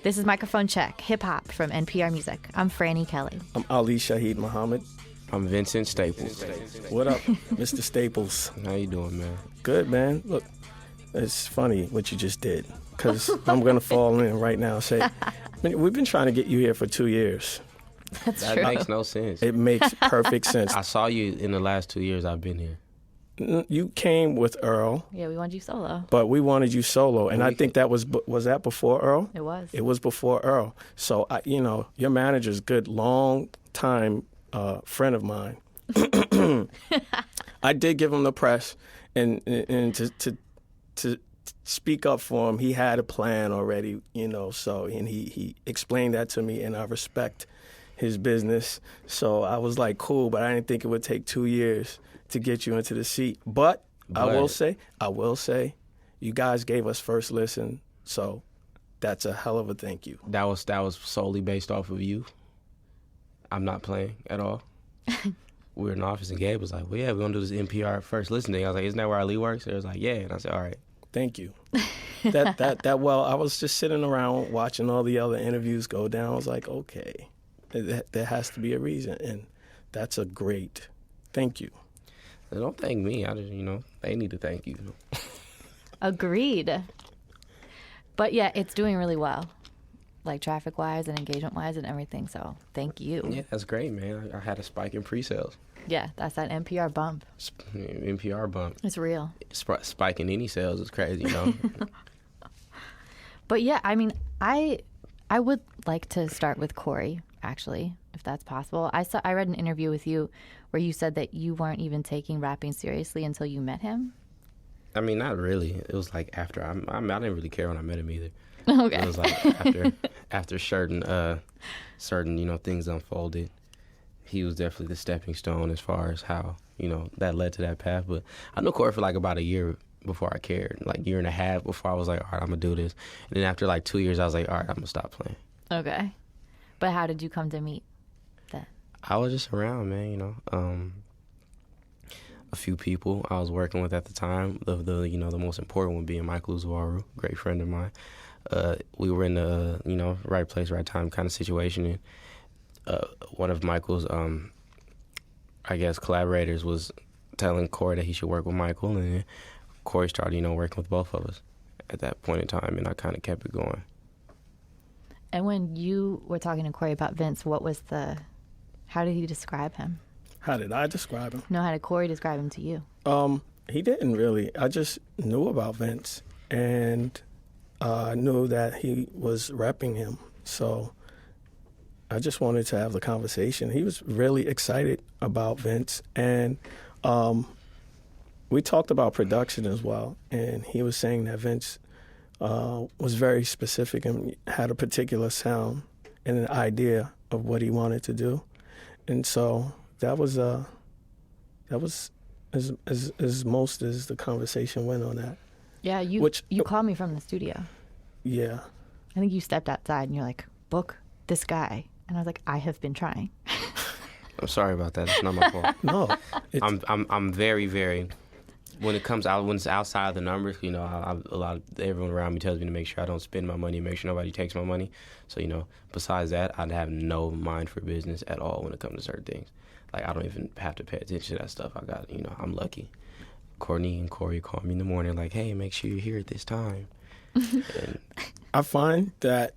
This is Microphone Check, hip hop from NPR Music. I'm Franny Kelly. I'm Ali Shaheed Muhammad. I'm Vincent Staples. What up, Mr. Staples? How you doing, man? Good, man. Look, it's funny what you just did, because I'm going to fall in right now and say, we've been trying to get you here for 2 years. That's That true. makes no sense. It makes perfect sense. I saw you in the last 2 years I've been here. You came with Earl, Yeah, we wanted you solo. but we wanted you solo, and I think that was that before Earl? It was. It was before Earl. So, your manager's a good, long-time friend of mine. I did give him the press, and to speak up for him. He had a plan already, so, and he explained that to me, and I respect his business. So I was like, cool, but I didn't think it would take 2 years to get you into the seat. But I will say, you guys gave us first listen, so that's a hell of a thank you. That was solely based off of you. I'm not playing at all. We were in the office and Gabe was like, well, yeah, we're going to do this NPR first listen thing. I was like, isn't that where Ali works? They was like, yeah. And I said, all right. Thank you. Well, I was just sitting around watching all the other interviews go down. I was like, okay, there has to be a reason, and that's a great thank you. They don't thank me. I just, they need to thank you. Agreed. But yeah, it's doing really well, like traffic-wise and engagement-wise and everything. So thank you. Yeah, that's great, man. I had a spike in pre-sales. Yeah, that's that NPR bump. NPR bump. It's real. Spike in any sales is crazy, But yeah, I mean, I would like to start with Corey, actually, if that's possible. I read an interview with you where you said that you weren't even taking rapping seriously until you met him. I mean, not really. It was like after. I didn't really care when I met him either. Okay. It was like after certain things unfolded. He was definitely the stepping stone as far as how that led to that path. But I knew Corey for like about a year before I cared, like year and a half before I was like, all right, I'm gonna do this. And then after like 2 years, I was like, all right, I'm gonna stop playing. Okay. But how did you come to meet that? I was just around, man. A few people I was working with at the time. The most important one being Michael Uzuaru, great friend of mine. We were in the right place, right time kind of situation. And one of Michael's, collaborators was telling Corey that he should work with Michael, and then Corey started, working with both of us at that point in time, and I kind of kept it going. And when you were talking to Corey about Vince, how did he describe him? How did I describe him? No, how did Corey describe him to you? He didn't really. I just knew about Vince, and I knew that he was repping him. So I just wanted to have the conversation. He was really excited about Vince, and we talked about production as well. And he was saying that Vince was very specific and had a particular sound and an idea of what he wanted to do, and so that was as most as the conversation went on that. Yeah, you called me from the studio. Yeah. I think you stepped outside and you're like, book this guy. And I was like, I have been trying. I'm sorry about that. It's not my fault. No. I'm very, very. When it's outside of the numbers, everyone around me tells me to make sure I don't spend my money, make sure nobody takes my money. So, besides that, I'd have no mind for business at all when it comes to certain things. Like, I don't even have to pay attention to that stuff. I'm lucky. Courtney and Corey call me in the morning like, hey, make sure you're here at this time. And I find that,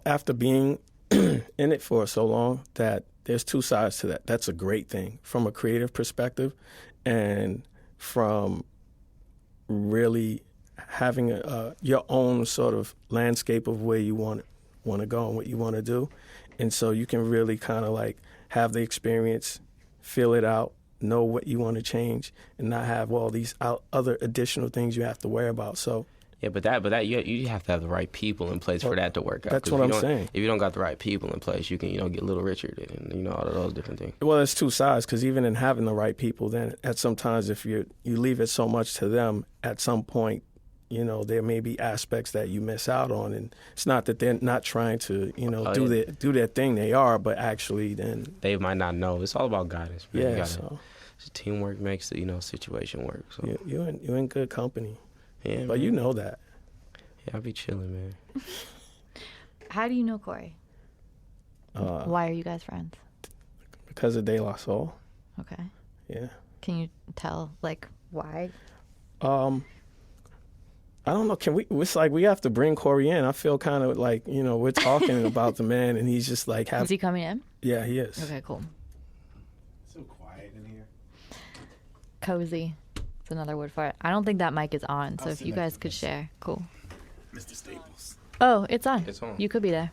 after being in it for so long, that there's two sides to that. That's a great thing from a creative perspective, and from really having your own sort of landscape of where you want to go and what you want to do. And so you can really kind of like have the experience, feel it out, know what you want to change, and not have all these other additional things you have to worry about. So yeah, but that you have to have the right people in place for that to work out. That's what I'm saying. If you don't got the right people in place, you can get Little Richard and all of those different things. Well, it's two sides, because even in having the right people, then at sometimes if you leave it so much to them, at some point, there may be aspects that you miss out on, and it's not that they're not trying to do their thing. They are, but actually then they might not know. It's all about guidance. Man. Yeah, so teamwork makes the situation work. So you're in good company. Yeah, but man. you know that. Yeah, I be chilling, man. How do you know Corey? Why are you guys friends? Because of De La Soul. Okay. Yeah. Can you tell, like, why? I don't know. Can we? It's like we have to bring Corey in. I feel kind of like we're talking about the man, and he's just like Is he coming in? Yeah, he is. Okay, cool. So quiet in here. Cozy. It's another word for it. I don't think that mic is on, so I'll if sit you next guys to could this. share, cool. Mr. Staples. Oh, it's on. It's on. You could be there.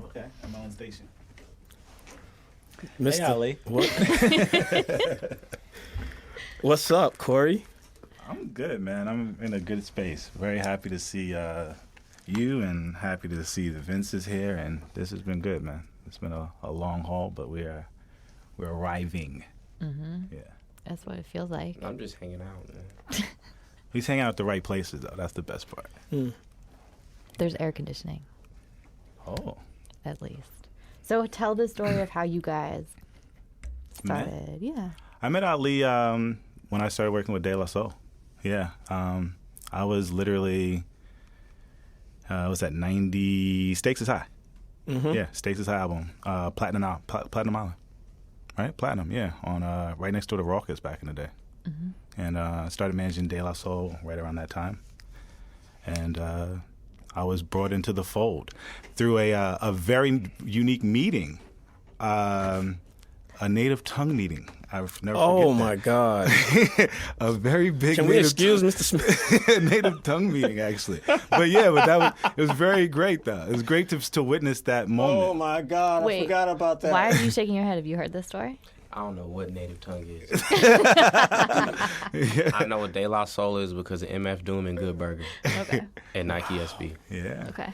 Okay, I'm on station. Mr. Hey, Ali. What? What's up, Corey? I'm good, man. I'm in a good space. Very happy to see you, and happy to see the Vinces here. And this has been good, man. It's been a long haul, but we're arriving. Mm-hmm. Yeah. That's what it feels like. I'm just hanging out, man. He's hanging out at the right places, though. That's the best part. There's air conditioning, Oh. at least. So tell the story of how you guys Met? started. Yeah. I met Ali when I started working with De La Soul. Yeah. I was literally, I was at 90, Stakes is High. Mm-hmm. Yeah, Stakes is High album. Platinum Island. Right? Platinum, yeah. On right next door to Raucous back in the day. Mm-hmm. And I started managing De La Soul right around that time. And I was brought into the fold through a very unique meeting, a native tongue meeting. I've never Oh forget my God! that. A very big Can we native excuse Mr. Smith? native tongue meeting, actually. But yeah, it was very great, though. It was great to witness that moment. Oh my God! Wait, I forgot about that. Why are you shaking your head? Have you heard this story? I don't know what native tongue is. I know what De La Soul is because of MF Doom and Good Burger Okay. and Nike SB. Yeah. Okay.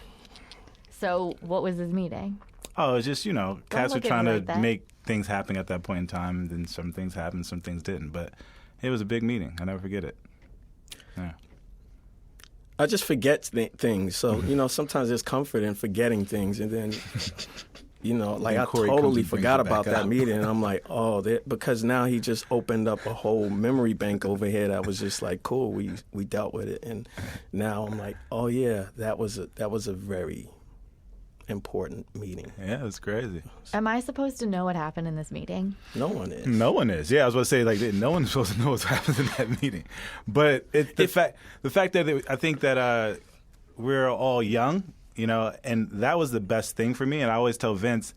So what was this meeting? Oh, it's just, cats were look at trying me to like that. make things happen at that point in time, and then some things happened, some things didn't. But it was a big meeting. I never forget it. Yeah. I just forget things. So sometimes there's comfort in forgetting things, and then like Then I Corey comes totally and brings forgot it back about that up. meeting, and I'm like, because now he just opened up a whole memory bank over here that was just like cool. We dealt with it, and now I'm like, oh yeah, that was a very important meeting. Yeah, it was crazy. Am I supposed to know what happened in this meeting? No one is. No one is. Yeah, I was going to say, like, no one's supposed to know what's happened in that meeting. But the fact that I think that we're all young, and that was the best thing for me. And I always tell Vince,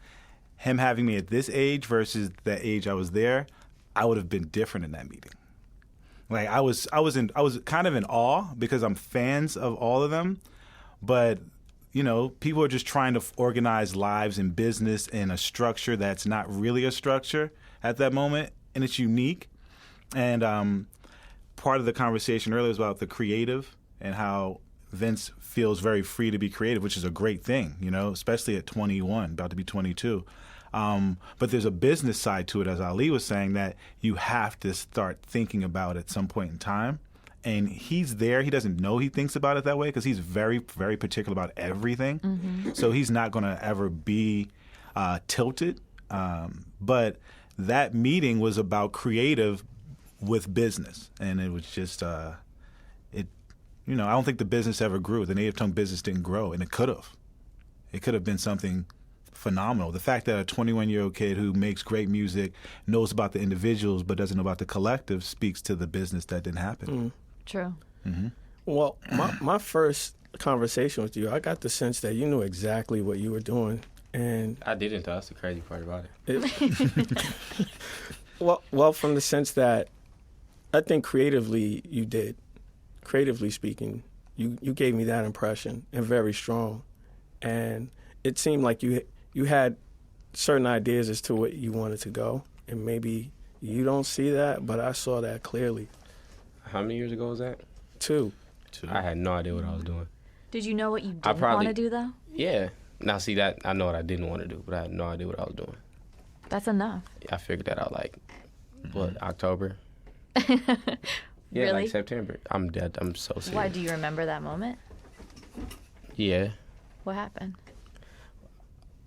him having me at this age versus the age I was there, I would have been different in that meeting. Like I was kind of in awe because I'm fans of all of them, but people are just trying to organize lives and business in a structure that's not really a structure at that moment, and it's unique. And part of the conversation earlier was about the creative and how Vince feels very free to be creative, which is a great thing, especially at 21, about to be 22. But there's a business side to it, as Ali was saying, that you have to start thinking about at some point in time. And he's there. He doesn't know he thinks about it that way because he's very, very particular about everything. Mm-hmm. So he's not going to ever be tilted. But that meeting was about creative with business. And it was just, I don't think the business ever grew. The native tongue business didn't grow, and it could have. It could have been something phenomenal. The fact that a 21-year-old kid who makes great music knows about the individuals but doesn't know about the collective speaks to the business that didn't happen. Mm. True. Mm-hmm. Well, my first conversation with you, I got the sense that you knew exactly what you were doing, and I didn't. That's the crazy part about it. well, from the sense that I think creatively you did. Creatively speaking, you gave me that impression, and very strong. And it seemed like you had certain ideas as to what you wanted to go, and maybe you don't see that, but I saw that clearly. How many years ago was that? 2. I had no idea what I was doing. Did you know what you didn't want to do, though? Yeah. Now, see, that I know what I didn't want to do, but I had no idea what I was doing. That's enough. I figured that out, October? Yeah, Really? like September. I'm dead. I'm so serious. Why, do you remember that moment? Yeah. What happened?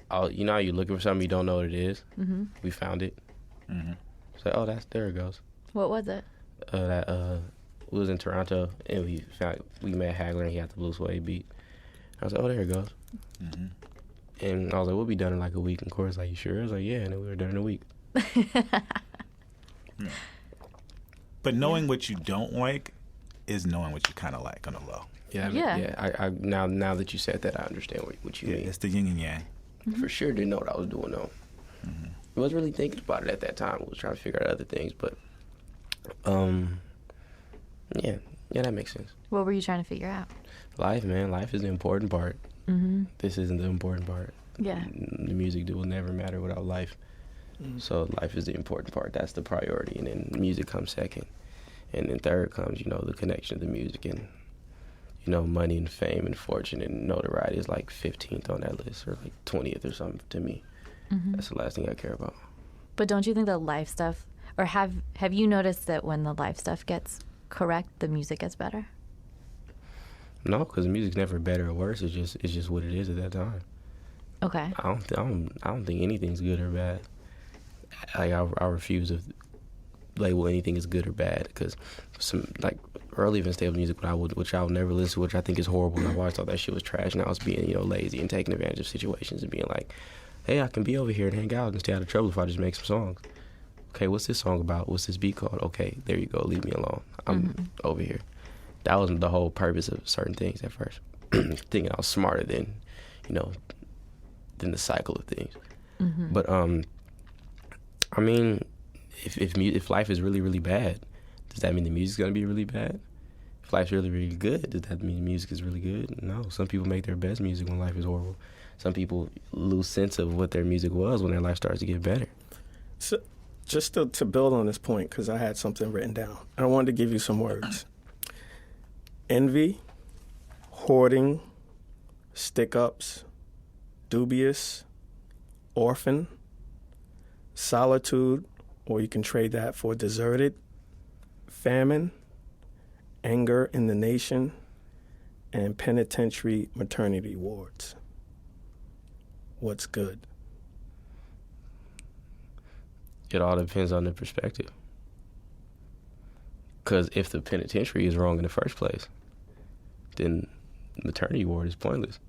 How you're looking for something, you don't know what it is. Mm-hmm. We found it. Mm-hmm. So, there it goes. What was it? We was in Toronto, and we met Hagler, and he had the Blue Suede beat. I was like, oh, there it goes. Mm-hmm. And I was like, we'll be done in like a week. And Corey's like, you sure? I was like, yeah. And then we were done in a week. But knowing what you don't like is knowing what you kind of like on the low. Yeah, I now that you said that, I understand what you mean. It's the yin and yang. For sure, didn't know what I was doing though. I wasn't really thinking about it at that time. I was trying to figure out other things, but yeah, that makes sense. What were you trying to figure out? Life, man. Life is the important part. This isn't the important part. Yeah. The music will never matter without life. So life is the important part. That's the priority, and then music comes second, and then third comes, the connection of the music, and money and fame and fortune and notoriety is like 15th on that list, or like 20th or something to me. That's the last thing I care about. But don't you think the life stuff, or have you noticed that when the life stuff gets correct, the music gets better? No, because the music's never better or worse. It's just what it is at that time. Okay. I don't think anything's good or bad. I refuse to label anything as good or bad, because some like early Vince Staples music, which I would never listen to, which I think is horrible. I always thought that shit was trash, and I was being lazy and taking advantage of situations and being like, hey, I can be over here and hang out and stay out of trouble if I just make some songs. Okay, what's this song about? What's this beat called? Okay, there you go. Leave me alone. I'm over here. That was the whole purpose of certain things at first. Thinking I was smarter than the cycle of things. But I mean, if life is really, really bad, does that mean the music's gonna be really bad? If life's really, really good, does that mean the music is really good? No. Some people make their best music when life is horrible. Some people lose sense of what their music was when their life starts to get better. So, just to build on this point, because I had something written down, and I wanted to give you some words. Envy, hoarding, stick-ups, dubious, orphan, solitude, or you can trade that for deserted, famine, anger in the nation, and penitentiary maternity wards. What's good? It all depends on the perspective. Because if the penitentiary is wrong in the first place, then maternity ward is pointless.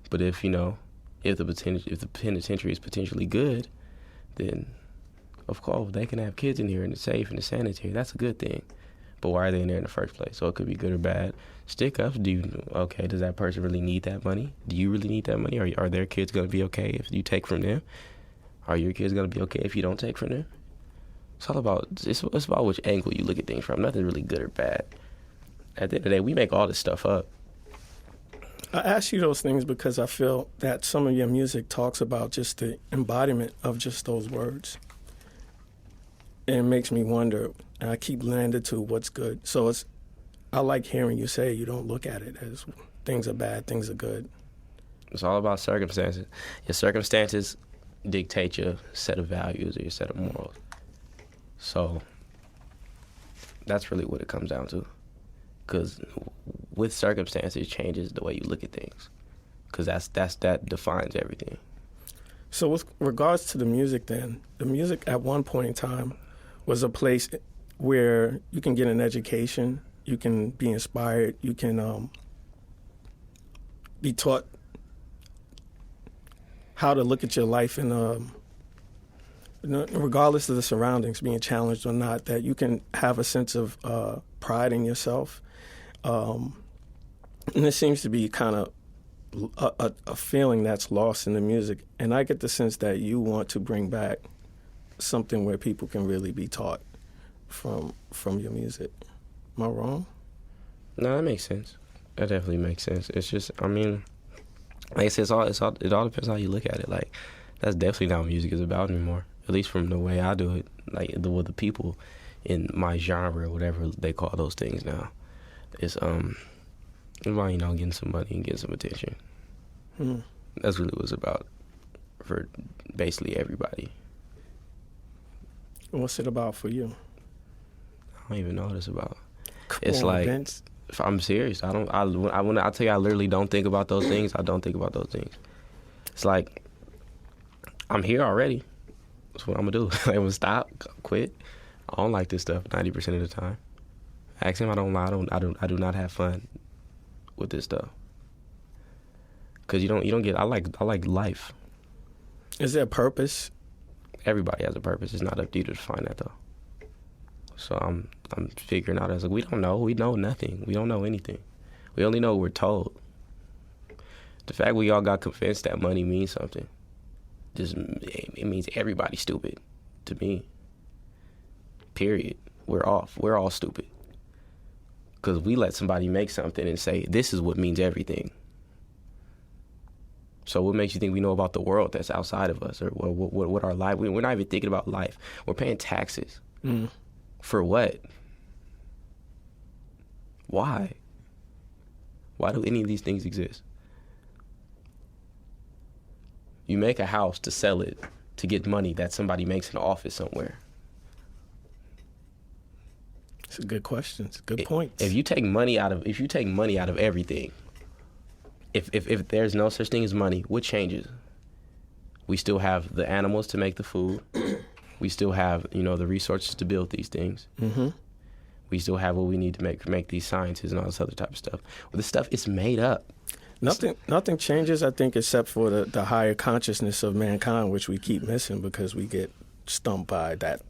But if the penitentiary is potentially good, then of course they can have kids in here and it's safe and it's sanitary. That's a good thing. But why are they in there in the first place? So it could be good or bad. Stick-ups, does that person really need that money? Do you really need that money? Are their kids going to be okay if you take from them? Are your kids going to be okay if you don't take from them? It's about which angle you look at things from. Nothing really good or bad. At the end of the day, we make all this stuff up. I ask you those things because I feel that some of your music talks about just the embodiment of just those words. And it makes me wonder, and I keep landing to what's good. So I like hearing you say you don't look at it as things are bad, things are good. It's all about circumstances. Your circumstances dictate your set of values or your set of morals. So that's really what it comes down to. Because with circumstances changes the way you look at things. Because that defines everything. So with regards to the music then, the music at one point in time was a place where you can get an education, you can be inspired, you can be taught how to look at your life and regardless of the surroundings, being challenged or not, that you can have a sense of pride in yourself. And it seems to be kind of a feeling that's lost in the music. And I get the sense that you want to bring back something where people can really be taught from your music. Am I wrong? No, that makes sense. That definitely makes sense. It's just, I mean, like I said, it all depends how you look at it. Like, that's definitely not what music is about anymore. At least from the way I do it, like with the people in my genre, or whatever they call those things now. It's about, getting some money and getting some attention. That's really what it's about for basically everybody. What's it about for you? I don't even know what it's about. It's like, Vince. If I'm serious. When I tell you I literally don't think about those things, I don't think about those things. It's like, I'm here already. That's what I'm gonna do. I'm gonna stop, quit. I don't like this stuff 90% of the time. Ask him, I do not have fun with this stuff. Because you don't get. I like life. Is there a purpose? Everybody has a purpose. It's not up to you to define that though. So I'm figuring out as like we don't know. We know nothing. We don't know anything. We only know what we're told. The fact we all got convinced that money means something, it means everybody's stupid. To me. Period. We're off. We're all stupid. Because we let somebody make something and say, this is what means everything. So what makes you think we know about the world that's outside of us, or what our life? We're not even thinking about life. We're paying taxes. For what? Why? Why do any of these things exist? You make a house to sell it to get money that somebody makes in an office somewhere. It's a good question. It's a good point. If you take money out of everything, if there's no such thing as money, what changes? We still have the animals to make the food. We still have, the resources to build these things. Mm-hmm. We still have what we need to make these sciences and all this other type of stuff. Well, this stuff is made up. Nothing changes, I think, except for the higher consciousness of mankind, which we keep missing because we get stumped by that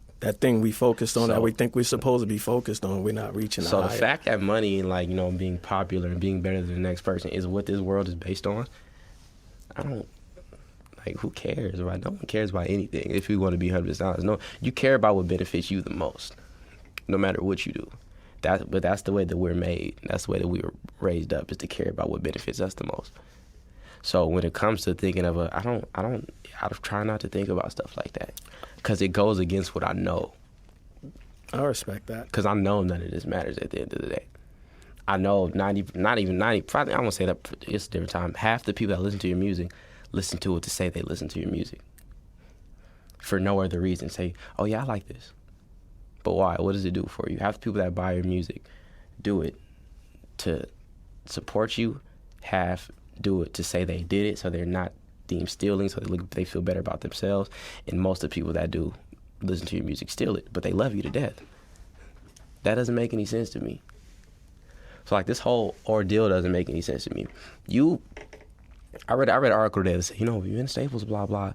thing we focused on that we think we're supposed to be focused on. We're not reaching the So higher. The fact that money and, being popular and being better than the next person is what this world is based on, who cares, right? No one cares about anything if you want to be 100% honest. No, you care about what benefits you the most, no matter what you do. But that's the way that we're made. That's the way that we were raised up, is to care about what benefits us the most. So when it comes to thinking of I try not to think about stuff like that because it goes against what I know. I respect that. Because I know none of this matters at the end of the day. I know probably, I won't say that, it's a different time. Half the people that listen to your music listen to it to say they listen to your music. For no other reason. Say, oh yeah, I like this. But why? What does it do for you? Half the people that buy your music do it to support you. Half do it to say they did it so they're not deemed stealing, so they feel better about themselves. And most of the people that do listen to your music steal it, but they love you to death. That doesn't make any sense to me. So this whole ordeal doesn't make any sense to me. I read an article today that said, Vince Staples, blah blah,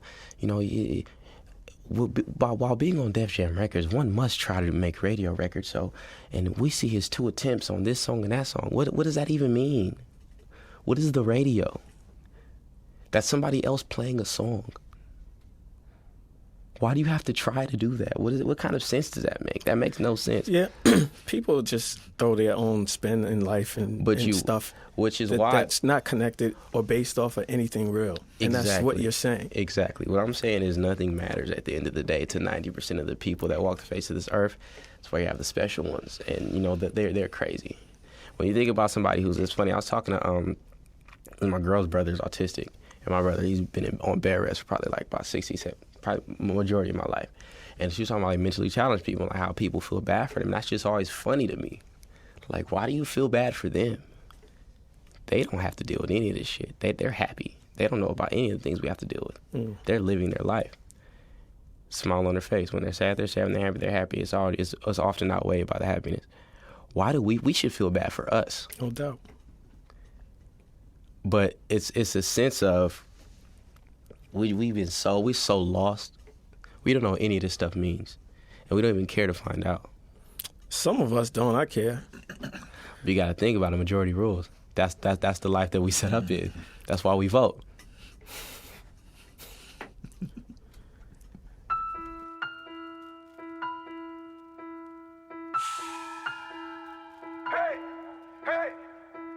while being on Def Jam Records, one must try to make radio records. So, and we see his 2 attempts on this song and that song. What does that even mean? What is the radio? That's somebody else playing a song. Why do you have to try to do that? What kind of sense does that make? That makes no sense. Yeah, people just throw their own spin in life and stuff. Which is why that's not connected or based off of anything real. And that's what you're saying. Exactly. What I'm saying is nothing matters at the end of the day to 90% of the people that walk the face of this earth. That's why you have the special ones, and that they're crazy. When you think about somebody it's funny. I was talking to my girl's brother's autistic, and my brother, he's been on bed rest for probably about 67, probably majority of my life. And she was talking about mentally challenged people, how people feel bad for them. And that's just always funny to me. Why do you feel bad for them? They don't have to deal with any of this shit. They're happy. They don't know about any of the things we have to deal with. They're living their life. Smile on their face. When they're sad, they're sad. When they're happy, they're happy. It's often outweighed by the happiness. Why do we should feel bad for us? No doubt. But it's a sense of we're so lost. We don't know what any of this stuff means, and we don't even care to find out. Some of us don't. I care. But you got to think about the majority rules. That's the life that we set up in. That's why we vote.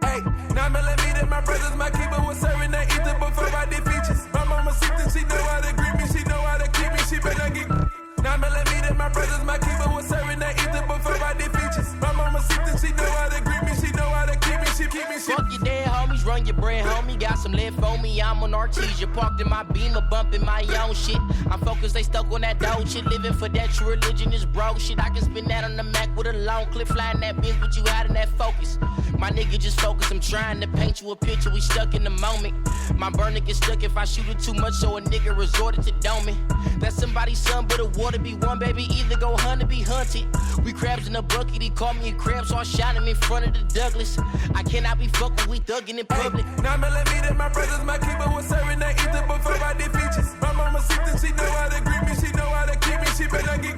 Hey, 9mm, my brothers, my keeper was serving that ether before I did features. My mama sister, she know how to greet me, she know how to keep me, she better get 9mm, my brothers, my keeper was serving that ether before I did features. My mama sister, she know how to greet me, she know how to keep me, she keep me, she. Fuck your dead homies, run your bread, homie. Got some left on me, I'm on Artesia. Parked in my Beamer, bumping my own shit. I'm focused, they stuck on that dope shit. Living for that true religion is broke shit. I can spin that on the Mac with a long clip, flying that bitch, but you out in that focus. My nigga just focus, I'm trying to paint you a picture, we stuck in the moment. My burner get stuck if I shoot it too much, so a nigga resorted to doming. That's somebody's son, but the water be one, baby, either go hunt or be hunted. We crabs in a bucket, he called me a crab, so I shot him in front of the Douglas. I cannot be fucking, we thugging in public. public. 9mm, my brothers, my keeper was serving that ether before I did features. My mama sister, she know how to greet me, she know how to keep me, she better get.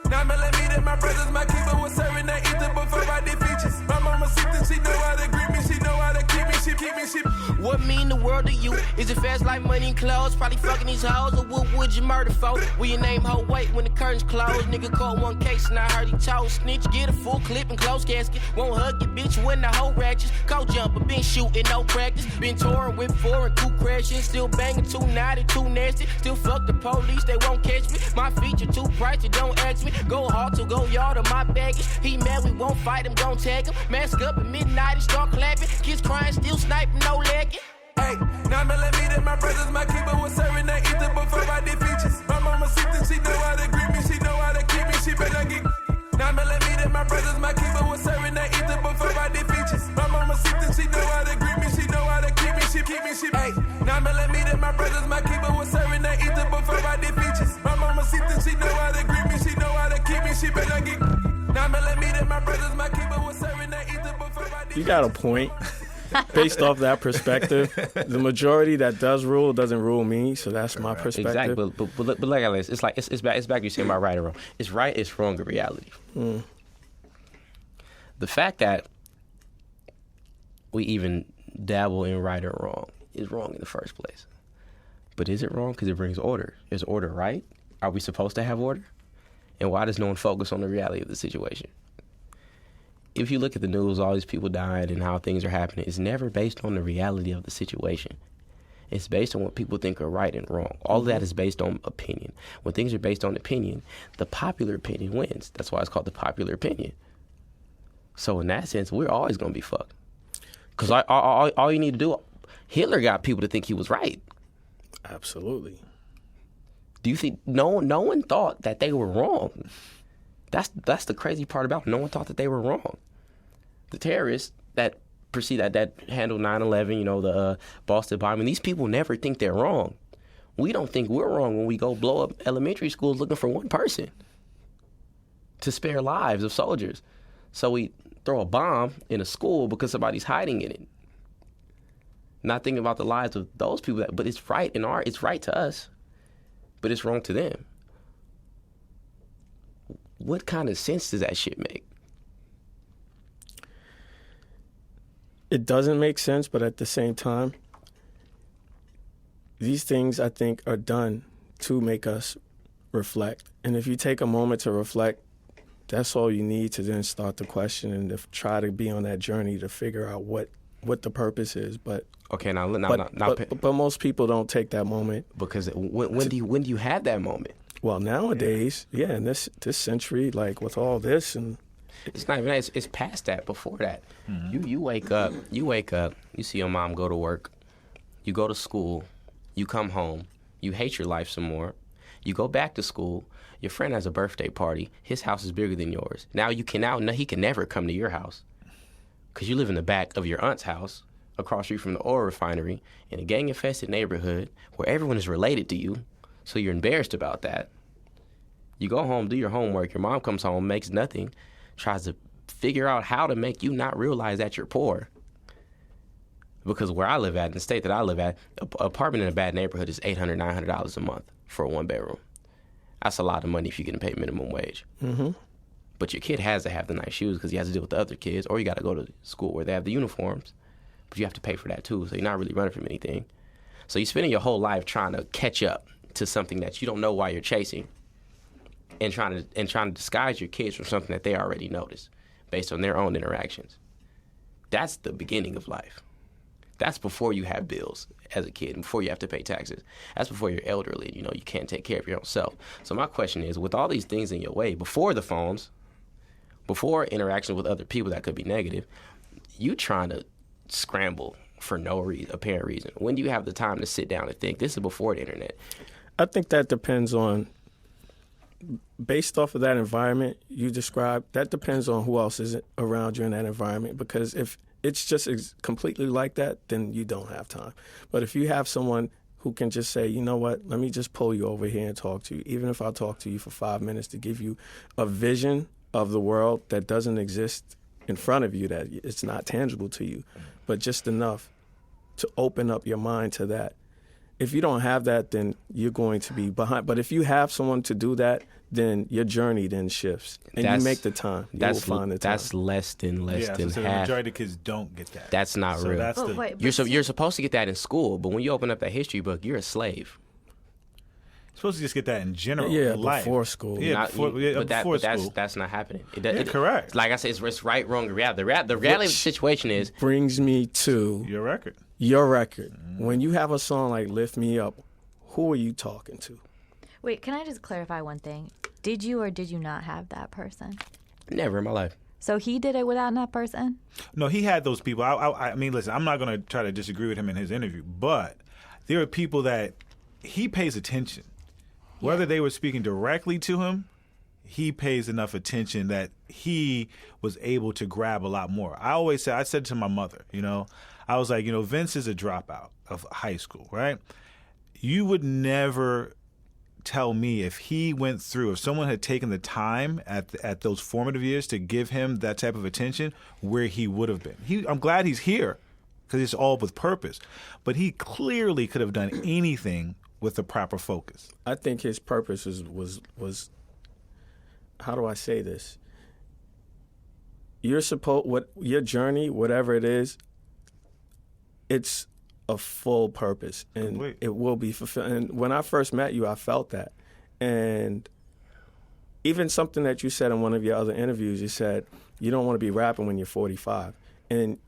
9mm, my brothers, my keeper was serving that ether before I did features. My mama sister, she know how to greet me, she know how to keep me, she keep me, she. What mean the world to you? Is it fast like money and clothes? Probably fucking these hoes, or what would you murder for? Will your name hold weight when the curtains close? Nigga caught one case and I heard he told. Snitch, get a full clip and close casket. Won't hug your bitch when the whole ratchets. Co-jumper, been shooting, no practice. Been touring with foreign coup crashing. Still banging, too naughty, too nasty. Still fuck the police, they won't catch me. My feature too pricey, don't ask me. Go hard to go yard on my baggage. He mad, we won't fight him, don't tag him. Mask up at midnight and start clapping. Kids crying, still sniping, no legging. Hey, 9mm, my brothers, my keeper was serving that ether before I did features. My mama sister, she know how to greet me, she know how to keep me, she better get. 9mm, my brothers, my keeper was serving that ether before I did features. My mama sister, she know how to greet me, she know how to keep me, she keep me, she. Hey, 9mm, my brothers, my keeper was serving that ether before I did features. My mama sister, she know how to greet me, she know how to keep me, she better get. 9mm, my brothers, my keeper was serving that ether before I did. You got a point. Based off that perspective, the majority that does rule doesn't rule me, so that's my perspective. Exactly, but like I said, it's like it's back to you saying about right or wrong. It's right, it's wrong in reality. The fact that we even dabble in right or wrong is wrong in the first place. But is it wrong because it brings order? Is order right? Are we supposed to have order? And why does no one focus on the reality of the situation? If you look at the news, all these people dying and how things are happening, it's never based on the reality of the situation. It's based on what people think are right and wrong. All of that is based on opinion. When things are based on opinion, the popular opinion wins. That's why it's called the popular opinion. So in that sense, we're always going to be fucked. Because all you need to do, Hitler got people to think he was right. Absolutely. Do you think no one thought that they were wrong? That's the crazy part about it. No one thought that they were wrong. The terrorists that handled 9/11, the Boston bombing, these people never think they're wrong. We don't think we're wrong when we go blow up elementary schools looking for one person to spare lives of soldiers. So we throw a bomb in a school because somebody's hiding in it. Not thinking about the lives of those people, but it's right it's right to us, but it's wrong to them. What kind of sense does that shit make? It doesn't make sense, but at the same time, these things, I think, are done to make us reflect. And if you take a moment to reflect, that's all you need to then start to question and to try to be on that journey to figure out what the purpose is. But okay, now but most people don't take that moment. Because when do you have that moment? Well, nowadays, in this century, like with all this, and it's not even that. It's past that. Before that, you wake up. You see your mom go to work. You go to school. You come home. You hate your life some more. You go back to school. Your friend has a birthday party. His house is bigger than yours. Now he can never come to your house because you live in the back of your aunt's house, across the street from the oil refinery, in a gang-infested neighborhood where everyone is related to you. So you're embarrassed about that. You go home, do your homework. Your mom comes home, makes nothing, tries to figure out how to make you not realize that you're poor. Because where I live at, in the state that I live at, an apartment in a bad neighborhood is $800, $900 a month for a one-bedroom. That's a lot of money if you're getting paid minimum wage. Mm-hmm. But your kid has to have the nice shoes because he has to deal with the other kids, or you got to go to school where they have the uniforms. But you have to pay for that too, so you're not really running from anything. So you're spending your whole life trying to catch up to something that you don't know why you're chasing, and trying to disguise your kids from something that they already noticed based on their own interactions. That's the beginning of life. That's before you have bills as a kid, and before you have to pay taxes. That's before you're elderly, you can't take care of your own self. So my question is, with all these things in your way, before the phones, before interaction with other people that could be negative, you trying to scramble for no apparent reason. When do you have the time to sit down and think? This is before the internet. I think that depends on, based off of that environment you described, that depends on who else is around you in that environment. Because if it's just completely like that, then you don't have time. But if you have someone who can just say, you know what, let me just pull you over here and talk to you, even if I talk to you for 5 minutes to give you a vision of the world that doesn't exist in front of you, that it's not tangible to you, but just enough to open up your mind to that. If you don't have that, then you're going to be behind. But if you have someone to do that, then your journey then shifts, and you make the time. You will find the time. That's less than half. The majority of kids don't get that. That's not real. That's you're supposed to get that in school, but when you open up that history book, you're a slave. You're supposed to just get that in general. Yeah, life. before school. Yeah, before school. That's not happening. Correct. Like I said, it's right, wrong, reality. The reality of the situation is brings me to your record. Your record. When you have a song like "Lift Me Up," who are you talking to? Wait, can I just clarify one thing? Did you or did you not have that person? Never in my life. So he did it without that person? No, he had those people. I mean, listen, I'm not going to try to disagree with him in his interview, but there are people that he pays attention. Whether they were speaking directly to him, he pays enough attention that he was able to grab a lot more. I said to my mother, I was like, Vince is a dropout of high school, right? You would never tell me if someone had taken the time at those formative years to give him that type of attention, where he would have been. I'm glad he's here because it's all with purpose, but he clearly could have done anything with the proper focus. I think his purpose was how do I say this? Your journey, whatever it is, it's a full purpose, and Complete. It will be fulfilled. And when I first met you, I felt that. And even something that you said in one of your other interviews, you said you don't want to be rapping when you're 45. And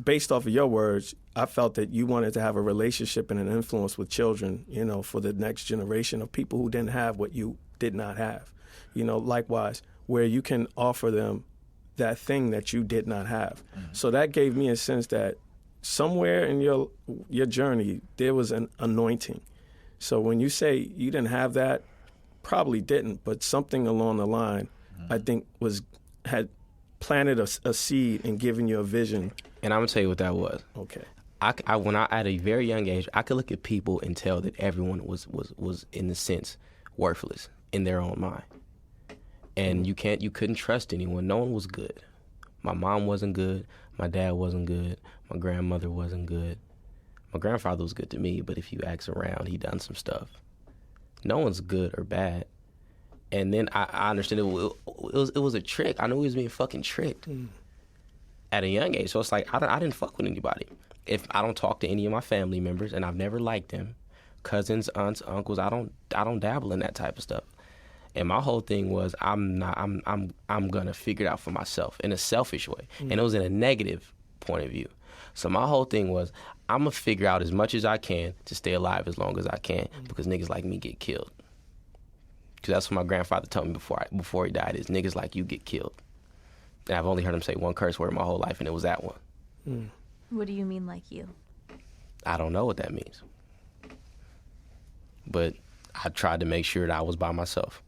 based off of your words, I felt that you wanted to have a relationship and an influence with children, for the next generation of people who didn't have what you did not have. Likewise, where you can offer them that thing that you did not have. Mm-hmm. So that gave me a sense that somewhere in your journey, there was an anointing. So when you say you didn't have that, probably didn't, but something along the line, I think had planted a seed and given you a vision. And I'm gonna tell you what that was. Okay. When I at a very young age, I could look at people and tell that everyone was in a sense worthless in their own mind. And you couldn't trust anyone. No one was good. My mom wasn't good. My dad wasn't good. My grandmother wasn't good. My grandfather was good to me, but if you ask around, he done some stuff. No one's good or bad. And then I understood it was a trick. I knew he was being fucking tricked at a young age. So it's like I didn't fuck with anybody. If I don't talk to any of my family members, and I've never liked them, cousins, aunts, uncles, I don't dabble in that type of stuff. And my whole thing was I'm gonna figure it out for myself in a selfish way, and it was in a negative point of view. So my whole thing was I'm gonna figure out as much as I can to stay alive as long as I can, because niggas like me get killed. Because that's what my grandfather told me before he died, is niggas like you get killed. And I've only heard him say one curse word my whole life, and it was that one. What do you mean, like you? I don't know what that means. But I tried to make sure that I was by myself.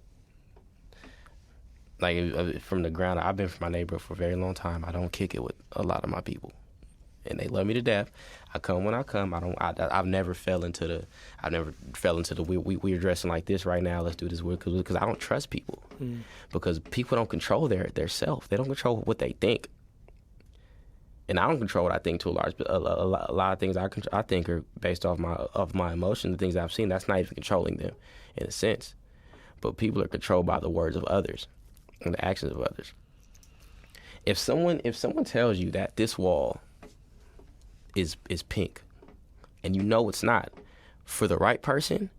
Like, from the ground, I've been from my neighborhood for a very long time. I don't kick it with a lot of my people. And they love me to death. I come when I come. I've never fell into the we're dressing like this right now. Let's do this weird, because I don't trust people. Because people don't control their self. They don't control what they think. And I don't control what I think to a large, but a lot of things I think are based off my emotions, the things I've seen. That's not even controlling them, in a sense. But people are controlled by the words of others and the actions of others. If someone tells you that this wall is pink, and you know it's not, for the right person,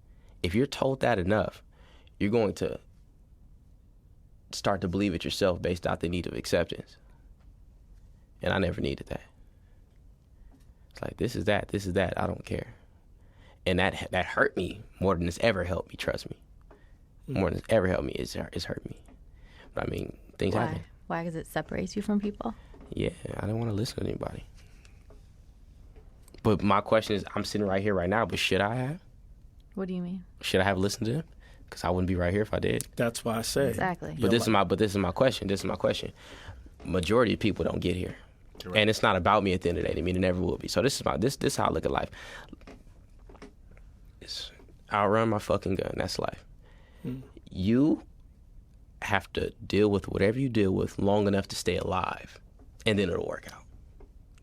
if you're told that enough, you're going to start to believe it yourself based out the need of acceptance. And I never needed that. It's like, this is that, I don't care. And that hurt me more than it's ever helped me, trust me. More than it's ever helped me, it's hurt me. But I mean, things happen. Why? Because it separates you from people? Yeah, I don't want to listen to anybody. But my question is, I'm sitting right here right now, but should I have? What do you mean? Should I have listened to him? Because I wouldn't be right here if I did. That's why I say. Exactly. But this is my question. Majority of people don't get here. Right. And it's not about me at the end of the day. I mean, it never will be. So this is how I look at life. I'll run my fucking gun. That's life. You have to deal with whatever you deal with long enough to stay alive, and then it'll work out.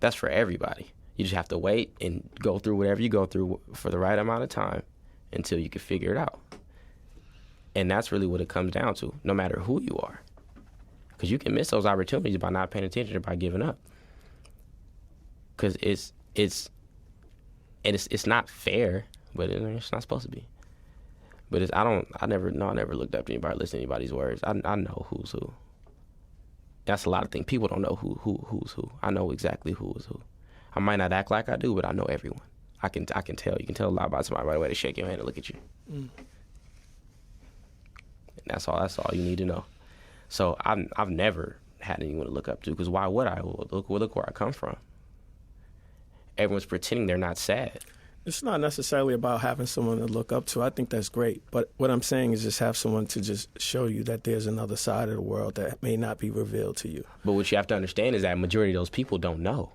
That's for everybody. You just have to wait and go through whatever you go through for the right amount of time until you can figure it out. And that's really what it comes down to, no matter who you are. Because you can miss those opportunities by not paying attention or by giving up. Because it's not fair, but it's not supposed to be. But I never looked up to anybody, listened to anybody's words. I know who's who. That's a lot of things. People don't know who's who. I know exactly who is who. I might not act like I do, but I know everyone. I can tell. You can tell a lot about somebody by the way they shake your hand and look at you. And that's all you need to know. So I've never had anyone to look up to, because why would I? Look where I come from. Everyone's pretending they're not sad. It's not necessarily about having someone to look up to. I think that's great. But what I'm saying is just have someone to just show you that there's another side of the world that may not be revealed to you. But what you have to understand is that majority of those people don't know.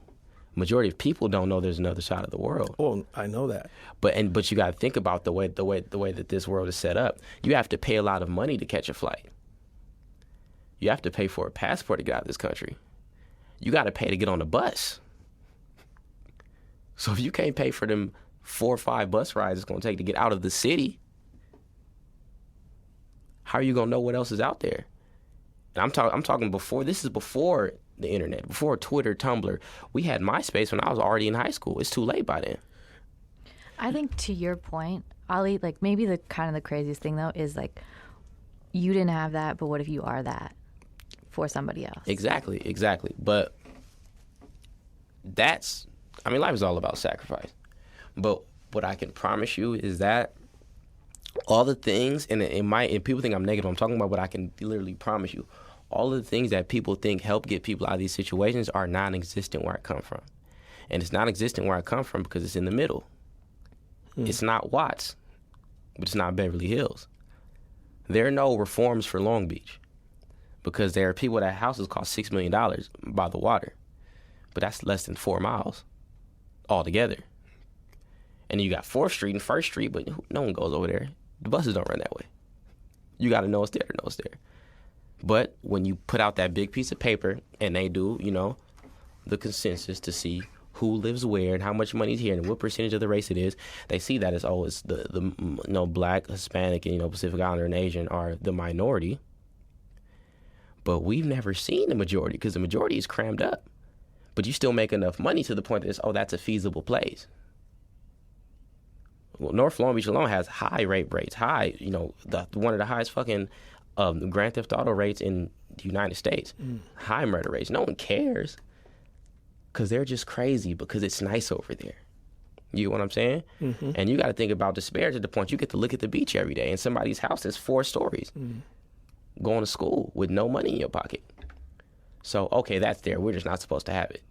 Majority of people don't know there's another side of the world. Oh, I know that. But you got to think about the way that this world is set up. You have to pay a lot of money to catch a flight. You have to pay for a passport to get out of this country. You got to pay to get on the bus. So if you can't pay for them 4 or 5 bus rides it's going to take to get out of the city, how are you going to know what else is out there? And I'm talking before. This is before the internet, before Twitter, Tumblr. We had MySpace when I was already in high school. It's too late by then. I think to your point, Ali, like maybe the kind of the craziest thing though is like you didn't have that, but what if you are that for somebody else? Exactly. But life is all about sacrifice. But what I can promise you is that all the things, and people think I'm negative, I'm talking about what I can literally promise you. All of the things that people think help get people out of these situations are non-existent where I come from. And it's non-existent where I come from because it's in the middle. It's not Watts, but it's not Beverly Hills. There are no reforms for Long Beach because there are people that houses cost $6 million by the water. But that's less than 4 miles altogether. And you got 4th Street and 1st Street, but no one goes over there. The buses don't run that way. You got to know it's there to know it's there. But when you put out that big piece of paper and they do, the consensus to see who lives where and how much money's here and what percentage of the race it is, they see that as, it's the Black, Hispanic, and, Pacific Islander and Asian are the minority. But we've never seen the majority because the majority is crammed up. But you still make enough money to the point that that's a feasible place. Well, North Long Beach alone has high rape rates, one of the highest fucking Grand Theft Auto rates in the United States, high murder rates. No one cares because they're just crazy because it's nice over there. You know what I'm saying? Mm-hmm. And you got to think about despair to the point you get to look at the beach every day and somebody's house is 4 stories, going to school with no money in your pocket. So, okay, that's there. We're just not supposed to have it.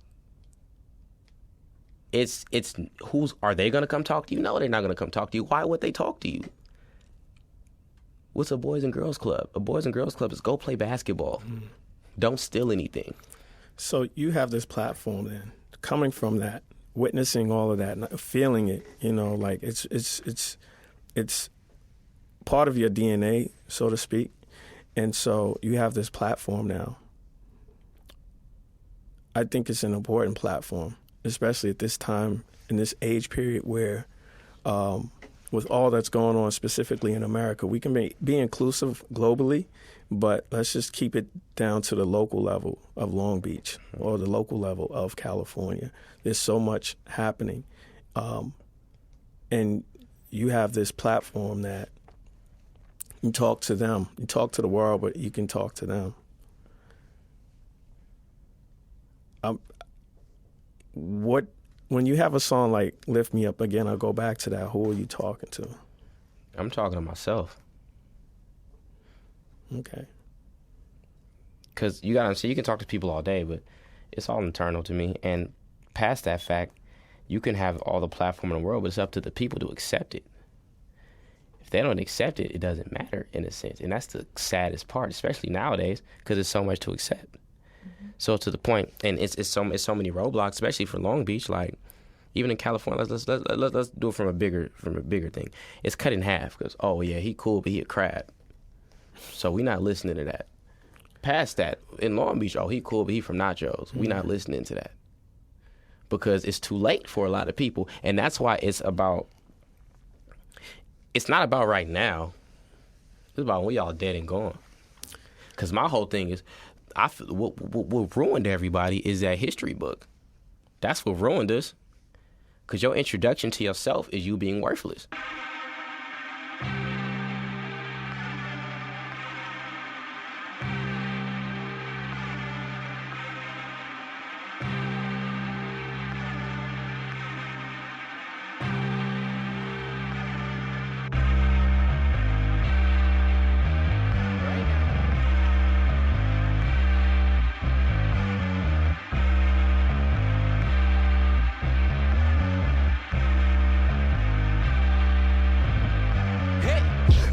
Are they going to come talk to you? No, they're not going to come talk to you. Why would they talk to you? What's a Boys and Girls Club? A Boys and Girls Club is go play basketball. Don't steal anything. So you have this platform then, coming from that, witnessing all of that, feeling it, like it's part of your DNA, so to speak. And so you have this platform now. I think it's an important platform, especially at this time in this age period where with all that's going on specifically in America, we can be inclusive globally, but let's just keep it down to the local level of Long Beach or the local level of California. There's so much happening. And you have this platform that you talk to them. You talk to the world, but you can talk to them. When you have a song like Lift Me Up Again, I'll go back to that. Who are you talking to? I'm talking to myself. Okay. Because you got to understand, you can talk to people all day, but it's all internal to me. And past that fact, you can have all the platform in the world, but it's up to the people to accept it. If they don't accept it, it doesn't matter in a sense. And that's the saddest part, especially nowadays, because there's so much to accept. So to the point, and it's so many roadblocks, especially for Long Beach. Like even in California, let's do it from a bigger thing. It's cut in half because he cool, but he a crab. So we not listening to that. Past that, in Long Beach, he cool, but he from nachos. We not listening to that. because it's too late for a lot of people. And that's why it's not about right now. It's about when we all dead and gone. Because my whole thing is, I feel what ruined everybody is that history book. That's what ruined us. Because your introduction to yourself is you being worthless.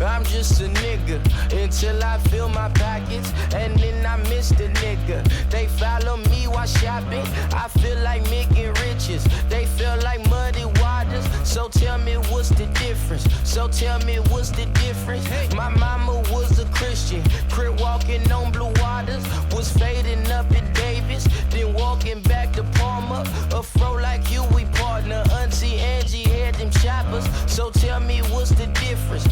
I'm just a nigga until I fill my pockets, and then I miss the nigga. They follow me while shopping. I feel like making riches. They feel like muddy waters. So tell me what's the difference? My mama was a Christian, crib walking on blue waters, was fading up at Davis, then walking back to Palmer. A fro like you, we partner. Auntie Angie had them choppers. So tell me what's the difference?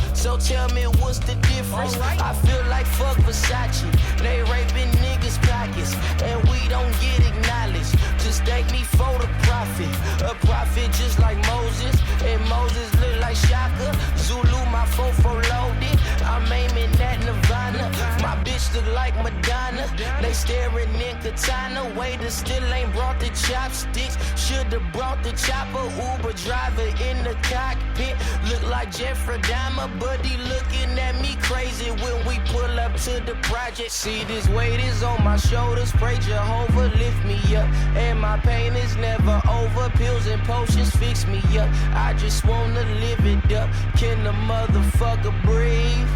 I feel like fuck Versace. They raping niggas' pockets, and we don't get acknowledged. Just thank me for the prophet. A prophet just like Moses, and Moses look like Shaka. Zulu, my fofo loaded. I'm aiming at Nirvana. My bitch look like Madonna. They staring in katana. Waiter still ain't brought the chopsticks. Should've brought the chopper. Uber driver in the cockpit. Look like Jeffrey Dahmer, but he looking at me crazy when we pull up to the project. See, this weight is on my shoulders. Pray Jehovah lift me up, and my pain is never over. Pills and potions fix me up. I just wanna live it up. Can the motherfucker breathe?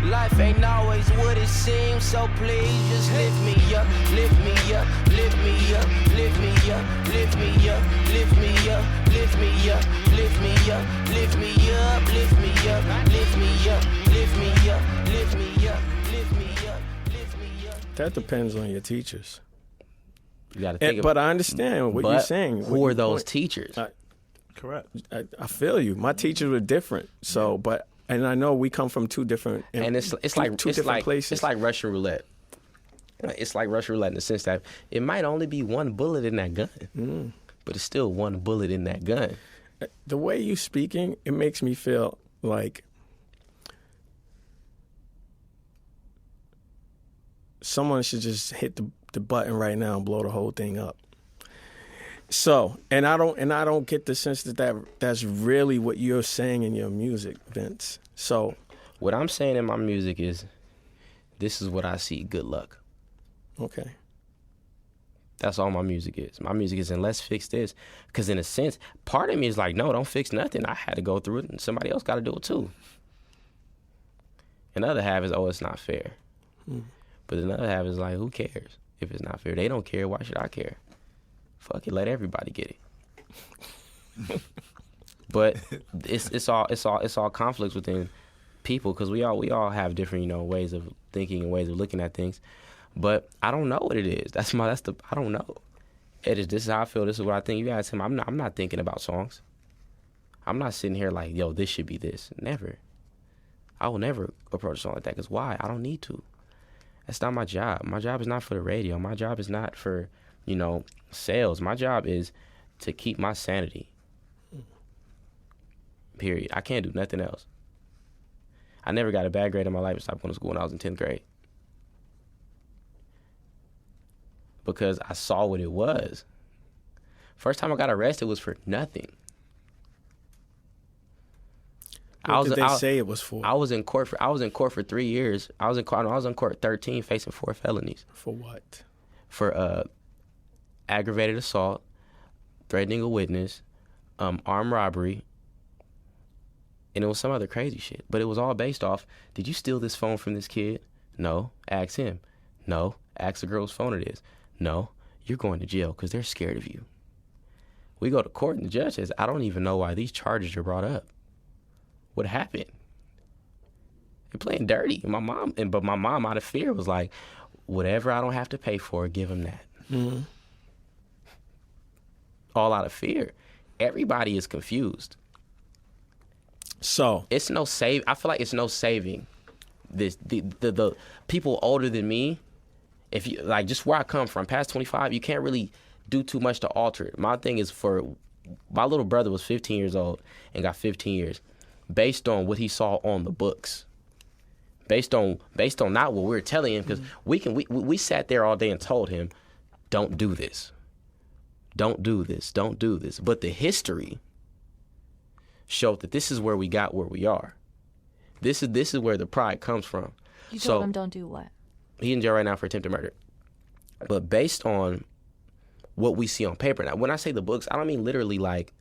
Life ain't always what it seems, so please just lift me up, lift me up, lift me up, lift me up, lift me up, lift me up, lift me up, lift me up, lift me up, lift me up, lift me up, lift me up, lift me up, lift me up, lift me up. That depends on your teachers. You got to think But I understand what you're saying. Who are those teachers? Correct. I feel you. My teachers were different. So, but and I know we come from two different places. It's like Russian roulette. It's like Russian roulette in the sense that it might only be one bullet in that gun, but it's still one bullet in that gun. The way you speaking, it makes me feel like someone should just hit the button right now and blow the whole thing up. So, and I don't get the sense that's really what you're saying in your music, Vince. So, what I'm saying in my music is, this is what I see. Good luck. Okay. That's all my music is. My music is, and let's fix this. Because in a sense, part of me is like, no, don't fix nothing. I had to go through it, and somebody else got to do it too. Another half is, oh, it's not fair. But another half is like, who cares if it's not fair? They don't care. Why should I care? Fuck it, let everybody get it. But it's all conflicts within people, because we all have different ways of thinking and ways of looking at things. But I don't know what it is. I don't know. This is how I feel. This is what I think. You ask him, I'm not thinking about songs. I'm not sitting here like, yo, this should be this. Never. I will never approach a song like that, because why? I don't need to. That's not my job. My job is not for the radio. My job is not for sales. My job is to keep my sanity. Period. I can't do nothing else. I never got a bad grade in my life and stopped going to school when I was in 10th grade. Because I saw what it was. First time I got arrested was for nothing. What did they say it was for? I was in court for 3 years. I was in court 13, facing 4 felonies. For what? For aggravated assault, threatening a witness, armed robbery, and it was some other crazy shit. But it was all based off, did you steal this phone from this kid? No. Ask him. No. Ask the girl whose phone it is. No. You're going to jail because they're scared of you. We go to court and the judge says, I don't even know why these charges are brought up. What happened? They're playing dirty. But my mom, out of fear, was like, whatever I don't have to pay for, give them that. all out of fear. Everybody is confused. So It's no save. I feel like it's no saving this. The people older than me, if you like, just where I come from, past 25, you can't really do too much to alter it. My thing is, for my little brother was 15 years old and got 15 years, based on what he saw on the books, based on not what we were telling him, because we sat there all day and told him, don't do this, don't do this, don't do this. But the history showed that this is where we got where we are. This is where the pride comes from. You told him don't do what? He in jail right now for attempted murder. But based on what we see on paper now, when I say the books, I don't mean literally like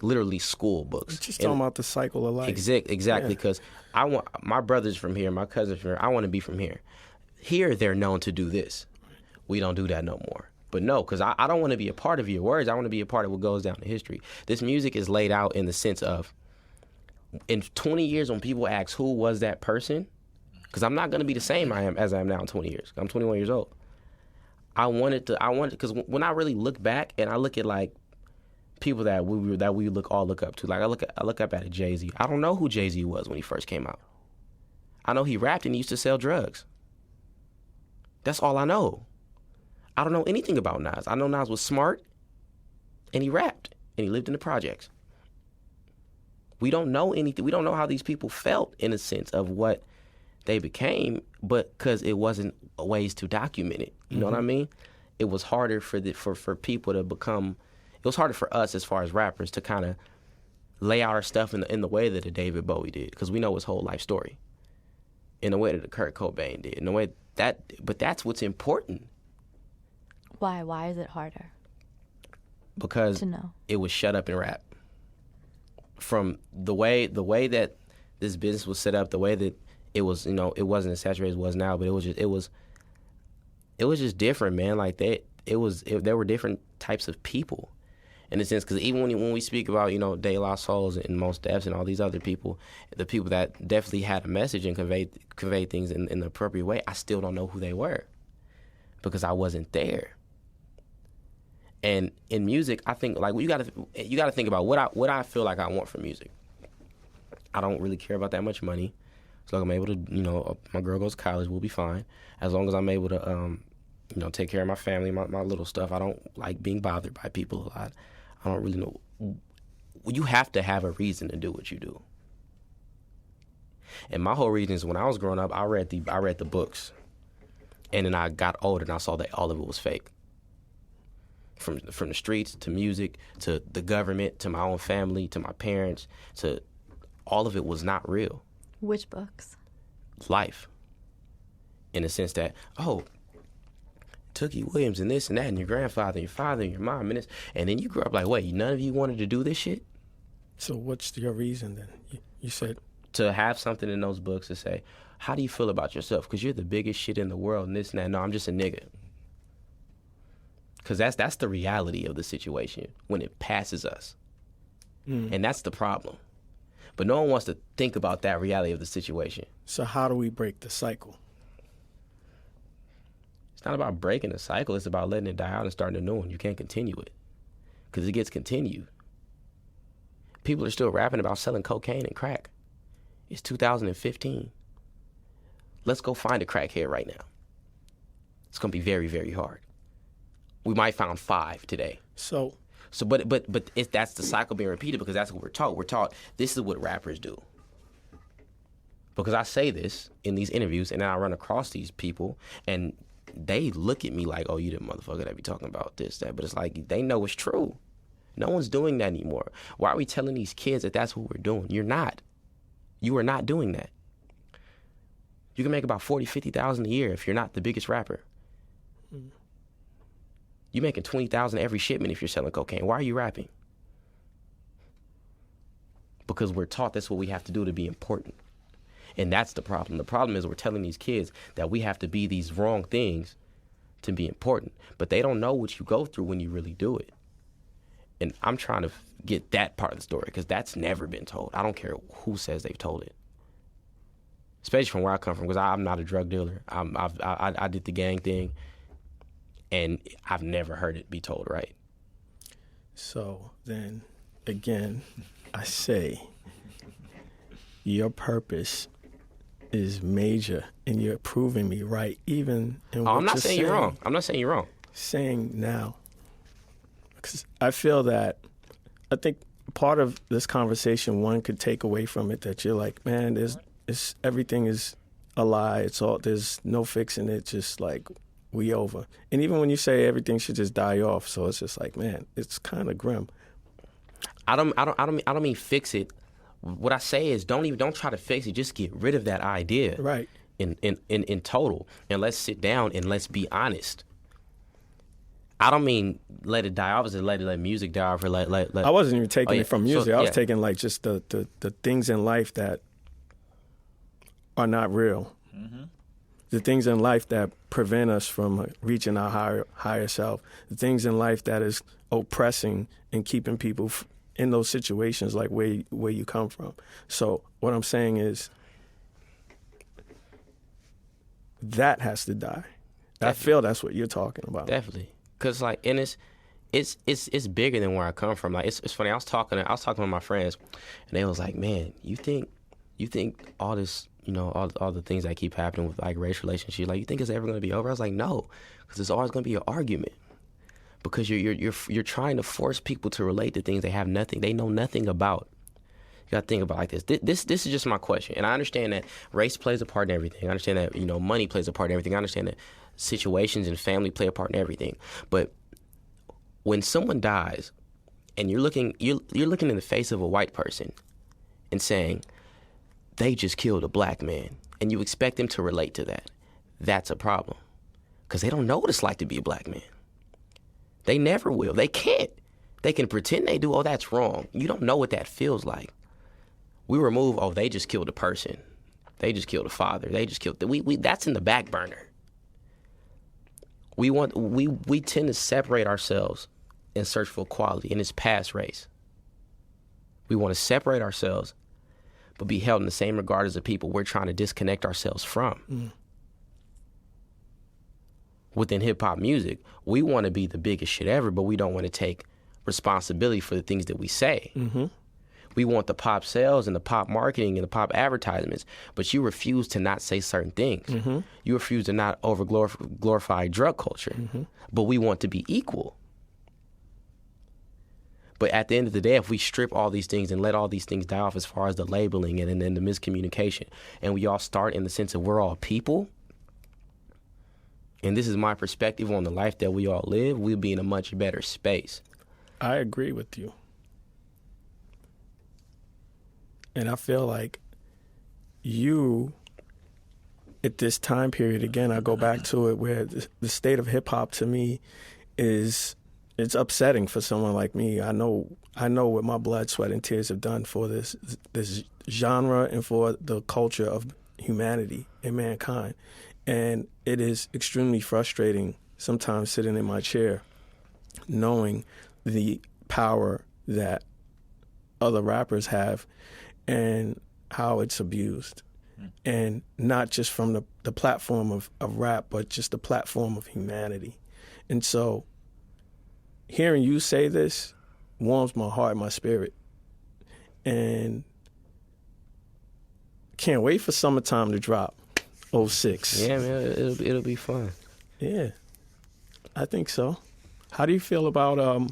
literally school books. just talking about the cycle of life. Exactly, because I want my brother's from here, my cousin's from here. I want to be from here. Here, they're known to do this. We don't do that no more. But no, because I don't want to be a part of your words. I want to be a part of what goes down in history. This music is laid out in the sense of, in 20 years, when people ask who was that person, because I'm not going to be the same as I am now in 20 years. I'm 21 years old. I wanted because when I really look back and I look at like people that we look up to, like I look up at Jay-Z. I don't know who Jay-Z was when he first came out. I know he rapped and he used to sell drugs. That's all I know. I don't know anything about Nas. I know Nas was smart, and he rapped, and he lived in the projects. We don't know anything. We don't know how these people felt in a sense of what they became, but because it wasn't ways to document it. You know what I mean? It was harder for people to become. It was harder for us as far as rappers to kind of lay out our stuff in the way that a David Bowie did, because we know his whole life story, in the way that a Kurt Cobain did, in the way that. But that's what's important. Why? Why is it harder? Because to know. It was shut up and rap. From the way that this business was set up, the way that it was, it wasn't as saturated as it was now, but it was just different, man. Like there were different types of people, in a sense, because even when we speak about De La Souls and Mos Defs and all these other people, the people that definitely had a message and conveyed things in the appropriate way, I still don't know who they were, because I wasn't there. And in music, I think like you got to think about what I feel like I want from music. I don't really care about that much money. As long as I'm able to, my girl goes to college, we'll be fine. As long as I'm able to, take care of my family, my little stuff. I don't like being bothered by people a lot. I don't really know. You have to have a reason to do what you do. And my whole reason is, when I was growing up, I read the books, and then I got older and I saw that all of it was fake. From the streets to music to the government to my own family to my parents to all of it was not real. Which books? Life. In the sense that, Tookie Williams and this and that, and your grandfather and your father and your mom and this, and then you grew up like, wait, none of you wanted to do this shit? So what's your reason then? You said to have something in those books to say, how do you feel about yourself? Because you're the biggest shit in the world and this and that. No, I'm just a nigga. Because that's the reality of the situation when it passes us. And that's the problem. But no one wants to think about that reality of the situation. So how do we break the cycle? It's not about breaking the cycle. It's about letting it die out and starting a new one. You can't continue it, because it gets continued. People are still rapping about selling cocaine and crack. It's 2015. Let's go find a crackhead right now. It's going to be very, very hard. We might find 5 today. But that's the cycle being repeated, because that's what we're taught. We're taught this is what rappers do. Because I say this in these interviews, and then I run across these people, and they look at me like, oh, you the motherfucker that be talking about this, that. But it's like, they know it's true. No one's doing that anymore. Why are we telling these kids that that's what we're doing? You're not. You are not doing that. You can make about $40,000, $50,000 a year if you're not the biggest rapper. You're making $20,000 every shipment if you're selling cocaine. Why are you rapping? Because we're taught that's what we have to do to be important. And that's the problem. The problem is we're telling these kids that we have to be these wrong things to be important. But they don't know what you go through when you really do it. And I'm trying to get that part of the story, because that's never been told. I don't care who says they've told it. Especially from where I come from, because I'm not a drug dealer. I did the gang thing. And I've never heard it be told right. So then, again, I say your purpose is major, and you're proving me right, even in what I'm not you're saying you're wrong. I'm not saying you're wrong. Saying now, because I feel that, I think part of this conversation, one could take away from it that you're like, man, everything is a lie. It's all, there's no fixing it. Just like, we over. And even when you say everything should just die off, so it's just like, man, it's kind of grim. I don't mean fix it. What I say is don't try to fix it. Just get rid of that idea. Right. In total, and let's sit down and let's be honest. I don't mean let it die off. I let music die off. Or let. I wasn't even taking it from music. So, I was taking like just the things in life that are not real. Mm-hmm. The things in life that prevent us from reaching our higher self. The things in life that is oppressing and keeping people in those situations, like where you come from. So what I'm saying is that has to die. Definitely. I feel that's what you're talking about. Definitely, because like, and it's bigger than where I come from. Like it's funny. I was talking with my friends, and they was like, "Man, you think all this, all the things that keep happening with like race relationships, like you think it's ever going to be over?" I was like, "No, because there's always going to be an argument." Because you're trying to force people to relate to things they know nothing about. You got to think about it like this. This is just my question, and I understand that race plays a part in everything. I understand that money plays a part in everything. I understand that situations and family play a part in everything. But when someone dies, and you're looking in the face of a white person, and saying they just killed a black man, and you expect them to relate to that, that's a problem, because they don't know what it's like to be a black man. They never will. They can't. They can pretend they do. Oh, that's wrong. You don't know what that feels like. We remove, oh, they just killed a person. They just killed a father. They just killed. That's in the back burner. We tend to separate ourselves and search for equality, and it's past race. We want to separate ourselves, but be held in the same regard as the people we're trying to disconnect ourselves from. Mm. Within hip-hop music, we want to be the biggest shit ever, but we don't want to take responsibility for the things that we say. Mm-hmm. We want the pop sales and the pop marketing and the pop advertisements, but you refuse to not say certain things. Mm-hmm. You refuse to not glorify drug culture, mm-hmm. but we want to be equal. But at the end of the day, if we strip all these things and let all these things die off as far as the labeling and then the miscommunication, and we all start in the sense of we're all people, and this is my perspective on the life that we all live, we'll be in a much better space. I agree with you. And I feel like you, at this time period, again, I go back to it where the state of hip-hop to me it's upsetting for someone like me. I know what my blood, sweat, and tears have done for this genre and for the culture of humanity and mankind. And it is extremely frustrating sometimes sitting in my chair knowing the power that other rappers have and how it's abused. And not just from the platform of rap, but just the platform of humanity. And so hearing you say this warms my heart, my spirit. And can't wait for Summertime to drop. 06. Yeah, man, it'll be fun. Yeah, I think so. How do you feel about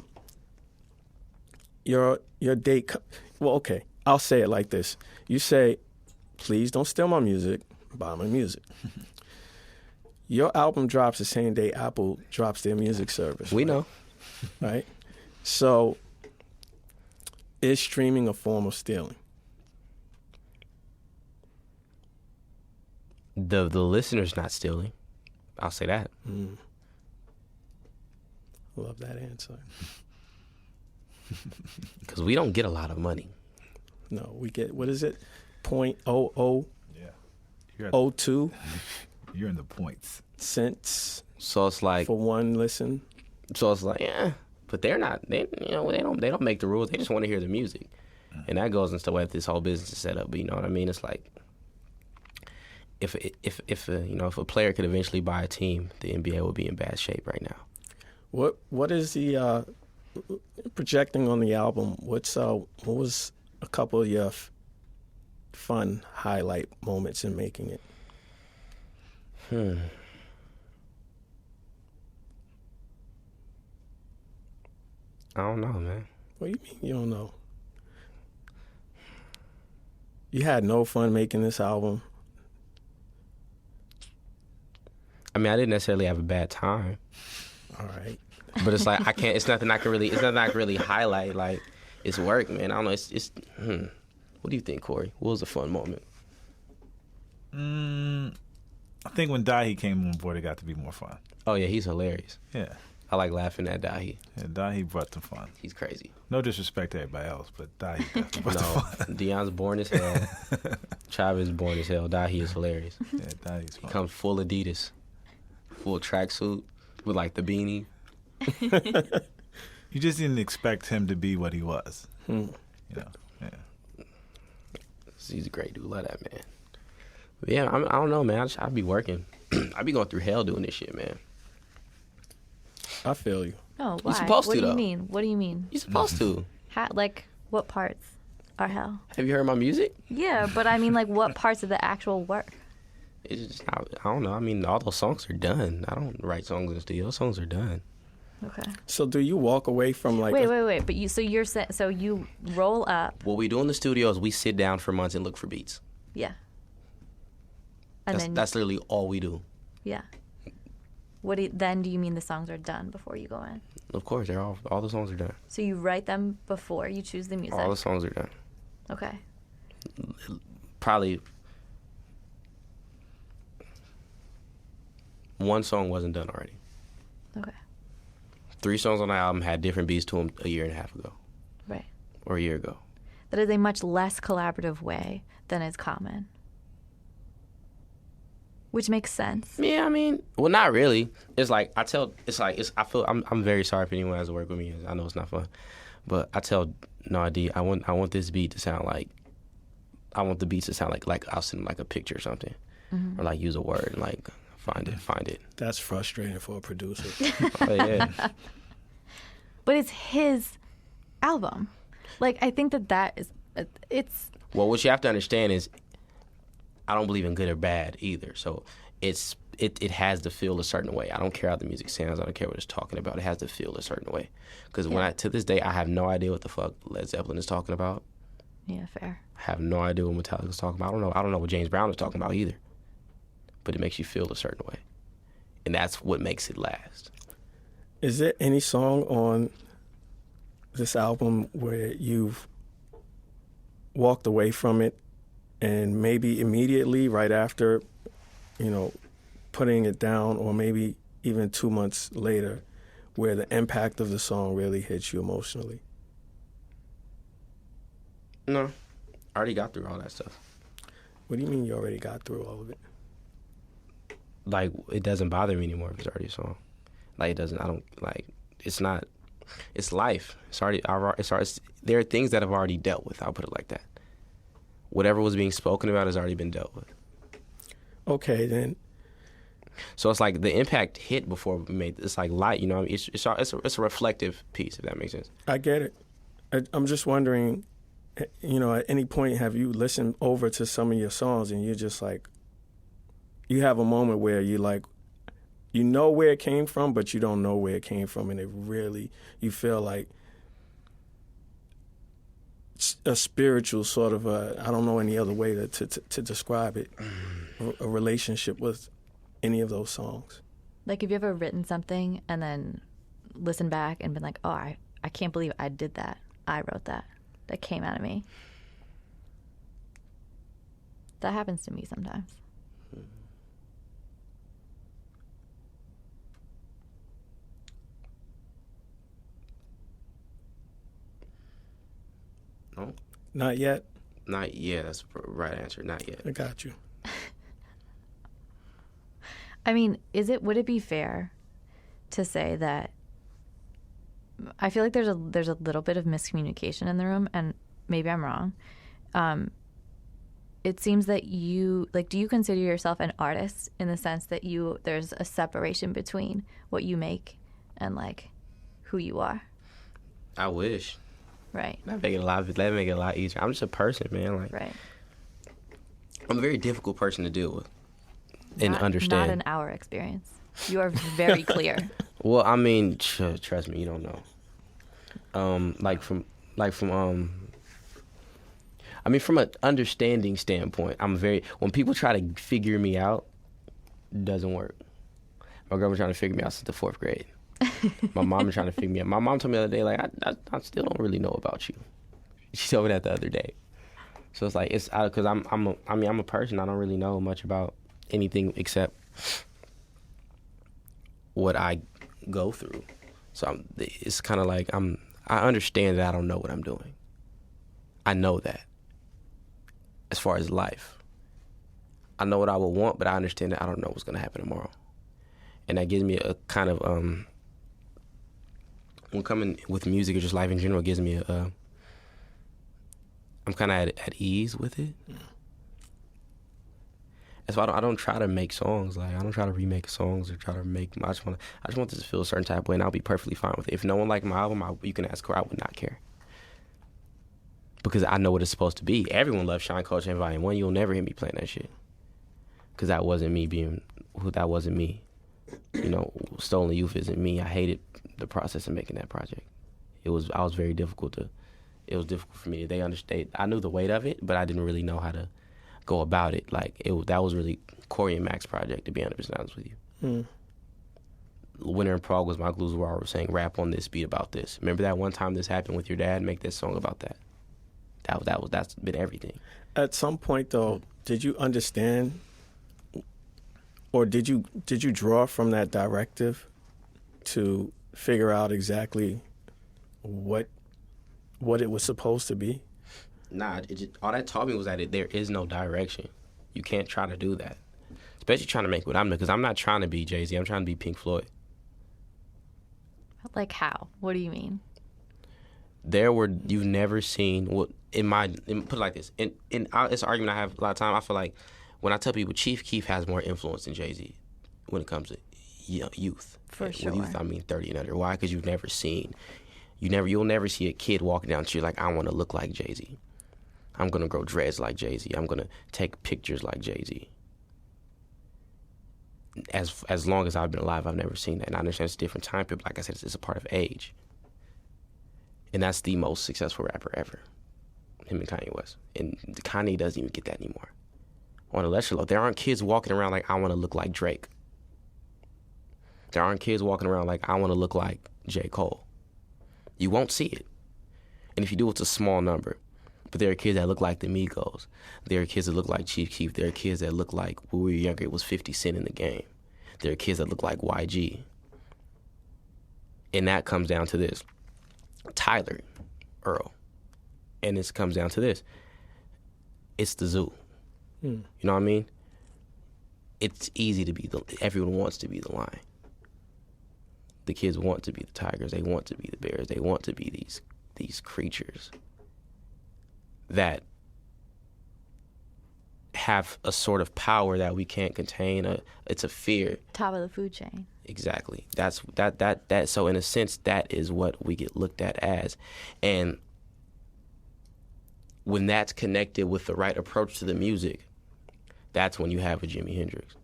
your date? Well, okay, I'll say it like this. You say, please don't steal my music, buy my music. Your album drops the same day Apple drops their music service. We right? know. Right? So, is streaming a form of stealing? The listener's not stealing. I'll say that. Love that answer. Because we don't get a lot of money. No, we get, what is it? 0.0002? You're in the points. Cents. So it's like for one listen. So it's like, yeah. But they're not, they don't make the rules. They just want to hear the music. And that goes into what this whole business is set up. But you know what I mean? It's like, if a player could eventually buy a team, the NBA would be in bad shape right now. What is the projecting on the album, what was a couple of your fun highlight moments in making it? I don't know, man. What do you mean you don't know? You had no fun making this album? I mean, I didn't necessarily have a bad time, All right. but it's like I can't. It's nothing I can really highlight. Like, it's work, man. I don't know. It's. What do you think, Corey? What was a fun moment? I think when Dahi came on board, it got to be more fun. Oh yeah, he's hilarious. Yeah. I like laughing at Dahi. Yeah, Dahi brought the fun. He's crazy. No disrespect to everybody else, but Dahi definitely brought the No, fun. Dion's boring as hell. Travis is boring as hell. Dahi is hilarious. Yeah, Dahi's He fun. comes full Adidas, full tracksuit with like the beanie. You just didn't expect him to be what he was. Hmm. You know, yeah. He's a great dude. Love that man. But yeah, I don't know, man. I'd be working. I'd be going through hell doing this shit, man. I feel you. Oh, why? supposed what to, do you though. mean? What do you mean? You're supposed to. Like, what parts are hell? Have you heard my music? Yeah, but I mean, like, what parts of the actual work? It's just, I don't know. I mean, all those songs are done. I don't write songs in the studio. Those songs are done. Okay. So do you walk away from like Wait. But so you roll up. What we do in the studio is we sit down for months and look for beats. Yeah. And That's literally all we do. yeah. Then do you mean the songs are done before you go in? Of course, they're all the songs are done. So you write them before you choose the music. All the songs are done. Okay. Probably one song wasn't done already. Okay. 3 songs on the album had different beats to them a year and a half ago Right. or a year ago. That is a much less collaborative way than is common. Which makes sense. Yeah, I mean, well, not really. It's like I feel I'm very sorry for anyone who has to work with me. I know it's not fun, but I tell D, I want this beat to sound like, I want the beats to sound like I'll send like a picture or something, or like use a word and like find it. That's frustrating for a producer. Oh, yeah. But it's his album. Like, I think that is, it's, Well, what you have to understand is, I don't believe in good or bad either. So it has to feel a certain way. I don't care how the music sounds. I don't care what it's talking about. It has to feel a certain way. Because to this day, I have no idea what the fuck Led Zeppelin is talking about. yeah, fair. I have no idea what Metallica's talking about. I don't know what James Brown is talking about either. But it makes you feel a certain way. And that's what makes it last. Is there any song on this album where you've walked away from it and maybe immediately right after, putting it down, or maybe even 2 months later, where the impact of the song really hits you emotionally? No. I already got through all that stuff. What do you mean you already got through all of it? Like, it doesn't bother me anymore if it's already a song. Like, it's not, it's life. There are things that I've already dealt with, I'll put it like that. Whatever was being spoken about has already been dealt with. Okay, then. So it's like the impact hit before we made, it's like light, it's a reflective piece, if that makes sense. I get it. I'm just wondering, at any point have you listened over to some of your songs and you're just like, you have a moment where you like, you know where it came from, but you don't know where it came from, and it really, you feel like a spiritual sort of I don't know any other way to describe it, a relationship with any of those songs. Like, have you ever written something and then listened back and been like, oh, I can't believe I did that. I wrote that. That came out of me. That happens to me sometimes. No? Not yet? Not yet. That's the right answer. Not yet. I got you. I mean, would it be fair to say that I feel like there's a little bit of miscommunication in the room, and maybe I'm wrong. It seems that do you consider yourself an artist in the sense that there's a separation between what you make and like who you are? I wish. Right. That make it a lot easier. I'm just a person, man. Like, Right. I'm a very difficult person to deal with and understand. Not in our experience. You are very clear. Well, I mean, trust me, you don't know. From an understanding standpoint, when people try to figure me out, it doesn't work. My girl was trying to figure me out since the 4th grade. My mom was trying to figure me out. My mom told me the other day, like, I still don't really know about you. She told me that the other day. So it's like, because I'm a person. I don't really know much about anything except what I go through. So it's kind of like I understand that I don't know what I'm doing. I know that. As far as life, I know what I would want, but I understand that I don't know what's going to happen tomorrow. And that gives me a kind of, when coming with music or just life in general, it gives me I'm kind of at ease with it. And so I don't try to make songs. Like, I don't try to remake songs or try to make, I just want this to feel a certain type of way, and I'll be perfectly fine with it. If no one liked my album, you can ask her, I would not care. Because I know what it's supposed to be. Everyone loves Shine Culture and Volume 1. You'll never hear me playing that shit. Because that wasn't me that wasn't me. You know, Stolen Youth isn't me. I hated the process of making that project. It was difficult for me. They understand. I knew the weight of it, but I didn't really know how to go about it. Like, that was really Corey and Mac's project, to be 100% honest with you. Winter in Prague was my glues where I was saying, rap on this, beat about this. Remember that one time this happened with your dad? Make this song about that. That's been everything. At some point, though, did you understand, or did you draw from that directive to figure out exactly what it was supposed to be? Nah, all that taught me was that there is no direction. You can't try to do that, especially trying to make what I'm doing. Because I'm not trying to be Jay-Z. I'm trying to be Pink Floyd. Like how? What do you mean? You've never seen what put it like this. In this argument I have a lot of time, I feel like when I tell people Chief Keef has more influence than Jay-Z when it comes to youth. For sure. With youth, I mean 30 and under. Why? Because you'll never see a kid walking down the street like, I want to look like Jay-Z. I'm going to grow dreads like Jay-Z. I'm going to take pictures like Jay-Z. As long as I've been alive, I've never seen that. And I understand it's a different time period. Like I said, it's a part of age. And that's the most successful rapper ever. Him and Kanye West. And Kanye doesn't even get that anymore. On a lesser level, there aren't kids walking around like, I want to look like Drake. There aren't kids walking around like, I want to look like J. Cole. You won't see it. And if you do, it's a small number. But there are kids that look like the Migos. There are kids that look like Chief Keef. There are kids that look like, when we were younger, it was 50 Cent in the game. There are kids that look like YG. And that comes down to this. Tyler, Earl. And this comes down to this. It's the zoo. You know what I mean? It's easy to be everyone wants to be the lion. The kids want to be the tigers. They want to be the bears. They want to be these creatures that have a sort of power that we can't contain. It's a fear. Top of the food chain. Exactly. That's that. So in a sense, that is what we get looked at as, and when that's connected with the right approach to the music, that's when you have a Jimi Hendrix.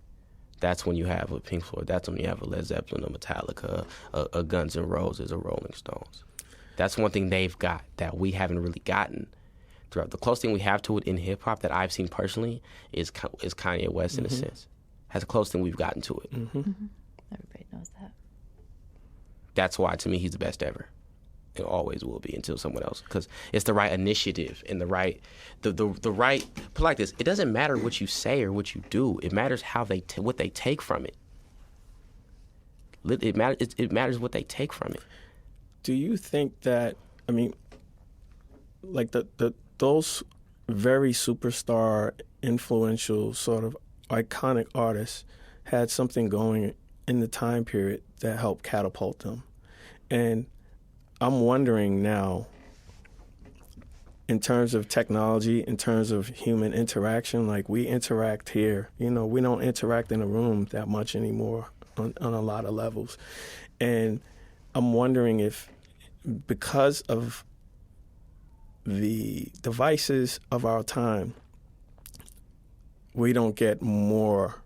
That's when you have a Pink Floyd. That's when you have a Led Zeppelin, a Metallica, a Guns N' Roses, a Rolling Stones. That's one thing they've got that we haven't really gotten. Throughout the closest thing we have to it in hip hop that I've seen personally is Kanye West in a sense. Has the closest thing we've gotten to it. Everybody knows that. That's why, to me, he's the best ever. It always will be until someone else, because it's the right initiative and the right. Put like this: it doesn't matter what you say or what you do. It matters how what they take from it. It matters what they take from it. Do you think that? I mean, like those very superstar, influential, sort of iconic artists had something going in the time period that helped catapult them. And I'm wondering now, in terms of technology, in terms of human interaction, like we interact here, we don't interact in a room that much anymore on a lot of levels. And I'm wondering if because of the devices of our time, we don't get more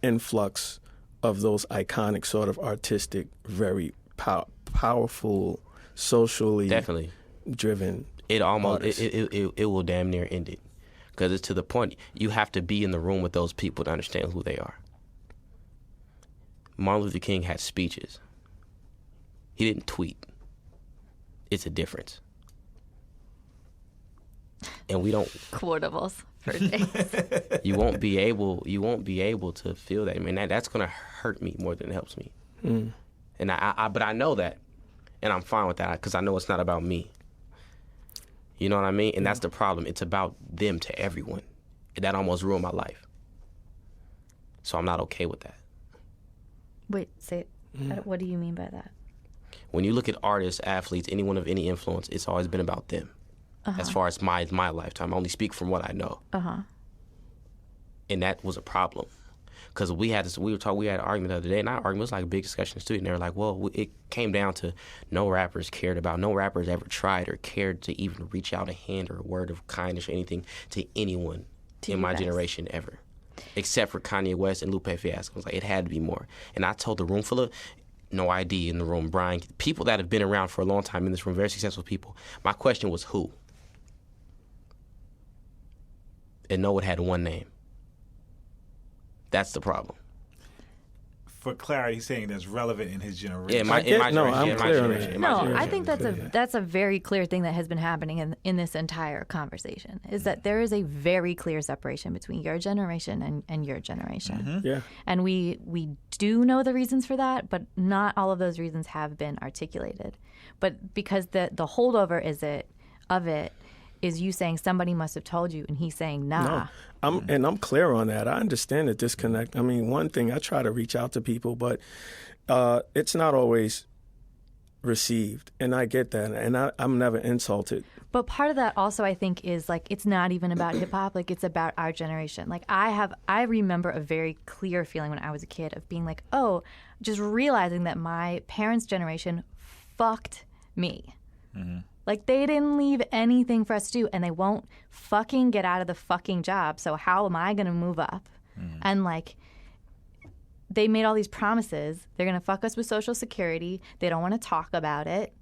influx of those iconic sort of artistic, very powerful, socially Definitely driven. It almost artists. it will damn near end it, because it's to the point you have to be in the room with those people to understand who they are. Martin Luther King had speeches. He didn't tweet. It's a difference. And we don't. Quotables for days. You won't be able to feel that. I mean, that's gonna hurt me more than it helps me. And but I know that, and I'm fine with that because I know it's not about me. You know what I mean? And that's the problem. It's about them to everyone. And that almost ruined my life. So I'm not okay with that. Wait, say it. What do you mean by that? When you look at artists, athletes, anyone of any influence, it's always been about them. As far as my lifetime, I only speak from what I know. And that was a problem, because we had an argument the other day, and our argument was like a big discussion too. And they were like, "Well, it came down to no rappers ever tried or cared to even reach out a hand or a word of kindness or anything to anyone in my generation ever, except for Kanye West and Lupe Fiasco." I was like, it had to be more. And I told the room full of no ID in the room, Brian, people that have been around for a long time in this room, very successful people. My question was who? And no one had one name. That's the problem. For clarity, he's saying that's relevant in his generation. Yeah, in my generation. No, I think that's a very clear thing that has been happening in this entire conversation, is that there is a very clear separation between your generation and your generation. Yeah. And we do know the reasons for that, but not all of those reasons have been articulated. But because the holdover of it is you saying somebody must have told you, and he's saying nah. No, I'm clear on that. I understand the disconnect. I mean, one thing, I try to reach out to people, but it's not always received, and I get that, and I'm never insulted. But part of that also, I think, is like, it's not even about hip hop. Like, it's about our generation. Like, I remember a very clear feeling when I was a kid of being like, oh, just realizing that my parents' generation fucked me. Like, they didn't leave anything for us to do, and they won't fucking get out of the fucking job. So how am I going to move up? And, like, they made all these promises. They're going to fuck us with Social Security. They don't want to talk about it.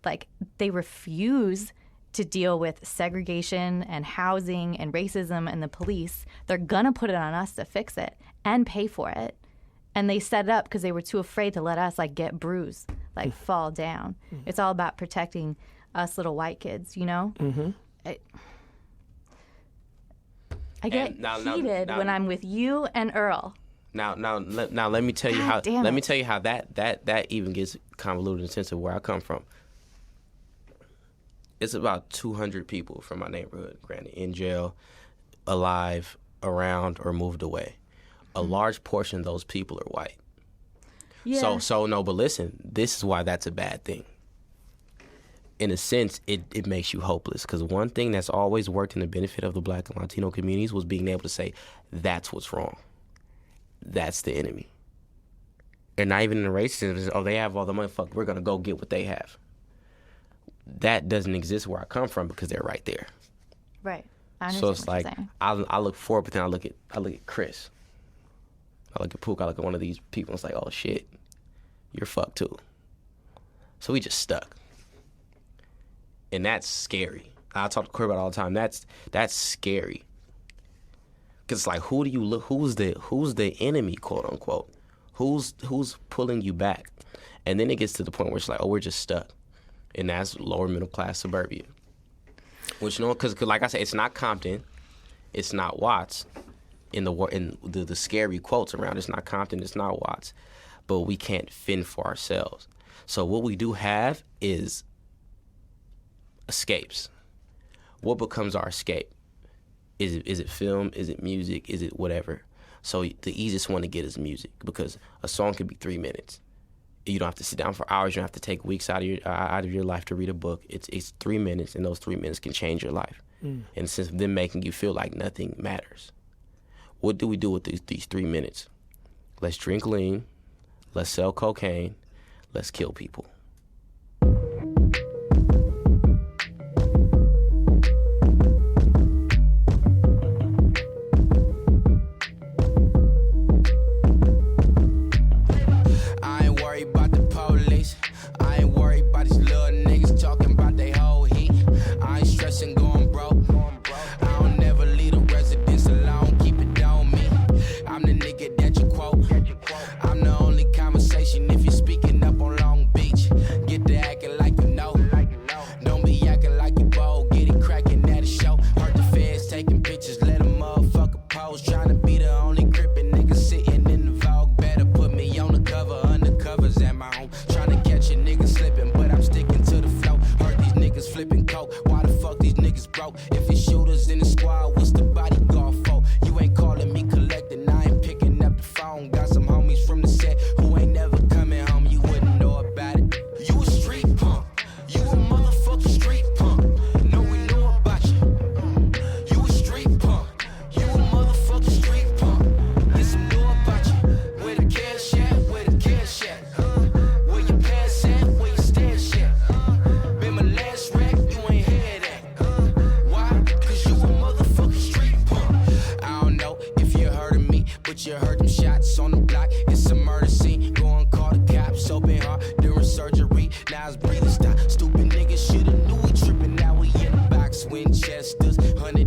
Like, they refuse to deal with segregation and housing and racism and the police. They're going to put it on us to fix it and pay for it. And they set it up because they were too afraid to let us, like, get bruised, like, fall down. It's all about protecting us little white kids, you know? I get heated when I'm with you and Earl. Now, let me tell you how. Let me tell you how that even gets convoluted in the sense of where I come from. It's about 200 people from my neighborhood, granted, in jail, alive, around, or moved away. A large portion of those people are white. Yeah. So no, but listen, this is why that's a bad thing. In a sense, it makes you hopeless, because one thing that's always worked in the benefit of the Black and Latino communities was being able to say, that's what's wrong. That's the enemy. And not even in the racism, oh, they have all the money, fuck, we're going to go get what they have. That doesn't exist where I come from because they're right there. Right. I understand so it's what like, you're saying. I look forward, but then I look at Chris. I look at Pook, I look at one of these people, and it's like, oh, shit, you're fucked too. So we just stuck. And that's scary. I talk to Corey about it all the time. That's scary. Because it's like, who do you look? Who's the enemy, quote unquote? Who's pulling you back? And then it gets to the point where it's like, oh, we're just stuck, and that's lower middle class suburbia. Which, you know, because like I said, it's not Compton, it's not Watts. In the scary quotes around, it's not Compton, it's not Watts, but we can't fend for ourselves. So what we do have is escapes. What becomes our escape? Is it film? Is it music? Is it whatever? So the easiest one to get is music, because a song could be 3 minutes. You don't have to sit down for hours. You don't have to take weeks out of your life to read a book. It's 3 minutes, and those 3 minutes can change your life. And since them making you feel like nothing matters, what do we do with these 3 minutes? Let's drink lean. Let's sell cocaine. Let's kill people.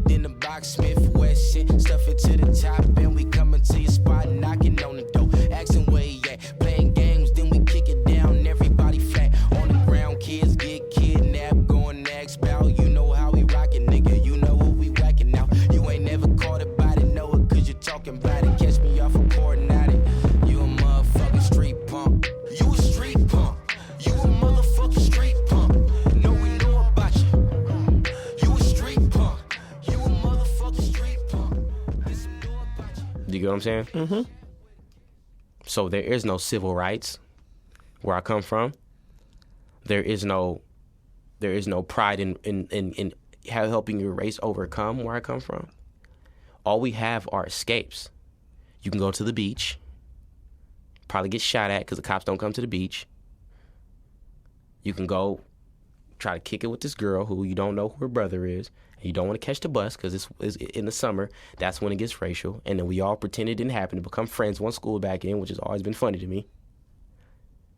it in the box, Smith Wesson. Stuff it to the top, and we coming to your spot, knocking on the door, asking where he at. Playing games, then we kick it down, everybody flat on the ground. Kids get kidnapped, going next bout. You know how we rockin', nigga. You know what we whacking out. You ain't never caught about it, know it, cause you talking about it. Catch me off recording at it. You a motherfucking street punk. You a street punk. You a motherfucking street punk. No, we know about you. You a street punk. You a motherfucking street punk. Listen, know about you. You get what I'm saying? Mm-hmm. So there is no civil rights where I come from. There is no pride in helping your race overcome where I come from. All we have are escapes. You can go to the beach, probably get shot at because the cops don't come to the beach. You can go try to kick it with this girl who you don't know who her brother is, and you don't want to catch the bus because it's in the summer. That's when it gets racial, and then we all pretend it didn't happen to become friends one school back in, which has always been funny to me.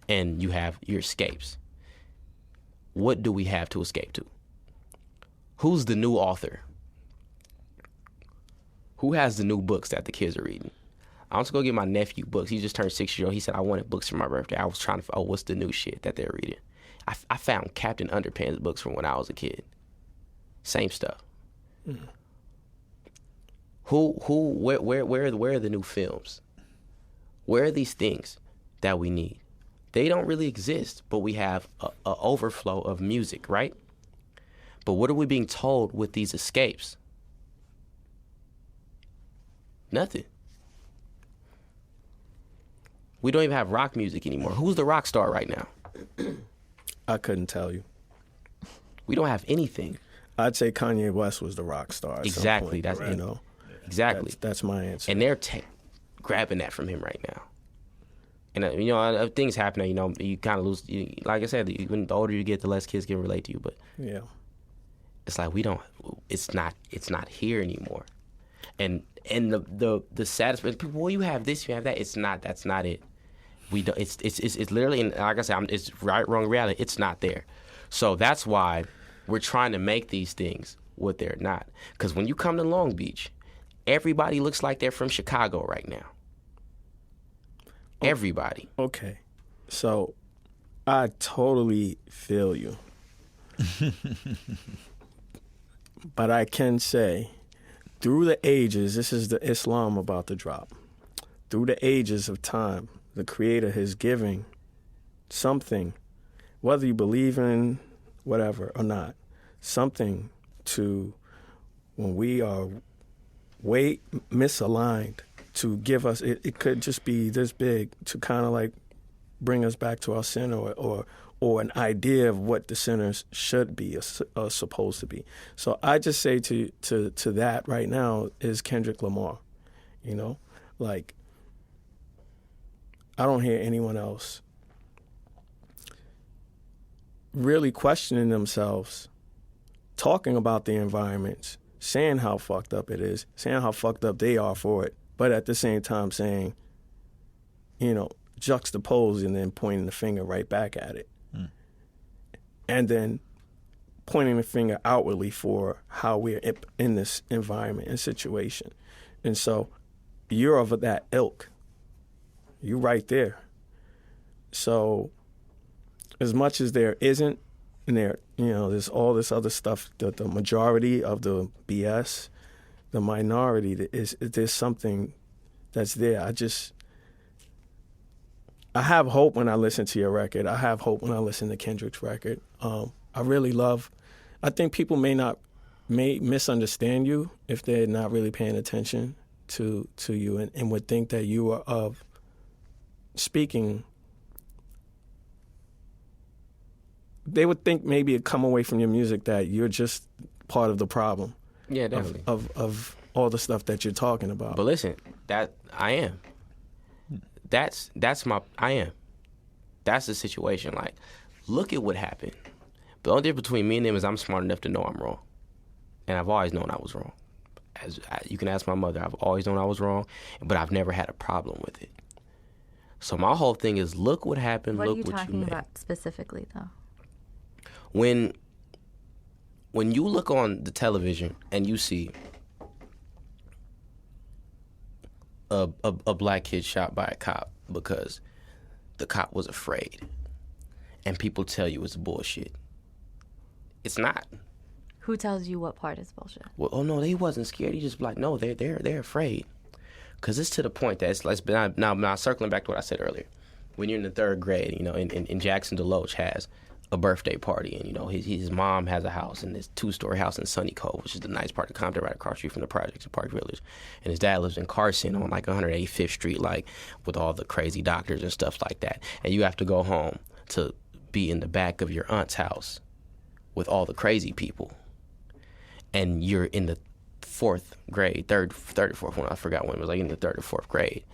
And you have your escapes. What do we have to escape to? Who's the new author? Who has the new books that the kids are reading? I want to go get my nephew books. He just turned 6 years old. He said, I wanted books for my birthday. I was trying to, what's the new shit that they're reading? I found Captain Underpants books from when I was a kid. Same stuff. Mm. Where are the new films? Where are these things that we need? They don't really exist, but we have a overflow of music, right? But what are we being told with these escapes? Nothing. We don't even have rock music anymore. Who's the rock star right now? I couldn't tell you. We don't have anything. I'd say Kanye West was the rock star. At Exactly. Some point, That's you know. Exactly. That's my answer. And they're grabbing that from him right now. And you know, things happen. You know, you kind of lose. Like I said, when the older you get, the less kids can relate to you. But yeah, it's like we don't. It's not here anymore. And the saddest people. Well, you have this, you have that. It's not. That's not it. We don't. It's literally. And like I said, it's right, wrong, reality. It's not there. So that's why we're trying to make these things what they're not. Because when you come to Long Beach, everybody looks like they're from Chicago right now. Everybody. Okay. So I totally feel you. But I can say, through the ages, this is the Islam about to drop. Through the ages of time, the Creator has given something, whether you believe in whatever or not, something to, when we are way misaligned, to give us, it could just be this big, to kind of like bring us back to our sin or an idea of what the sinners should be or supposed to be. So I just say to that right now is Kendrick Lamar. You know, like, I don't hear anyone else really questioning themselves, talking about the environments, saying how fucked up it is, saying how fucked up they are for it, but at the same time saying, you know, juxtapose and then pointing the finger right back at it. Mm. And then pointing the finger outwardly for how we're in this environment and situation. And so you're of that ilk. You're right there. So as much as there isn't, and there, you know, there's all this other stuff, the majority of the BS, the minority, there's something that's there. I have hope when I listen to your record. I have hope when I listen to Kendrick's record. I really I think people may misunderstand you if they're not really paying attention to you and would think that you are of speaking. They would think maybe it come away from your music that you're just part of the problem. Yeah, definitely. Of all the stuff that you're talking about. But listen, that I am. I am. That's the situation. Like, look at what happened. The only difference between me and them is I'm smart enough to know I'm wrong. And I've always known I was wrong. You can ask my mother, I've always known I was wrong, but I've never had a problem with it. So my whole thing is, look what happened, what look are you what you talking made. about specifically, though? When when you look on the television and you see a black kid shot by a cop because the cop was afraid, and people tell you it's bullshit, it's not. Who tells you what part is bullshit? Well, oh no, he wasn't scared. He just like, no, they're afraid. Because it's to the point that it's now circling back to what I said earlier. When you're in the 3rd grade, you know, and Jackson Deloach has a birthday party, and you know his mom has a house, and this 2-story house in Sunny Cove, which is the nice part of Compton, right across the street from the projects in Park Village, and his dad lives in Carson on like 185th Street, like with all the crazy doctors and stuff like that, and you have to go home to be in the back of your aunt's house with all the crazy people, and you're in the 4th grade, third or fourth one, I forgot when it was, like in the 3rd or 4th grade,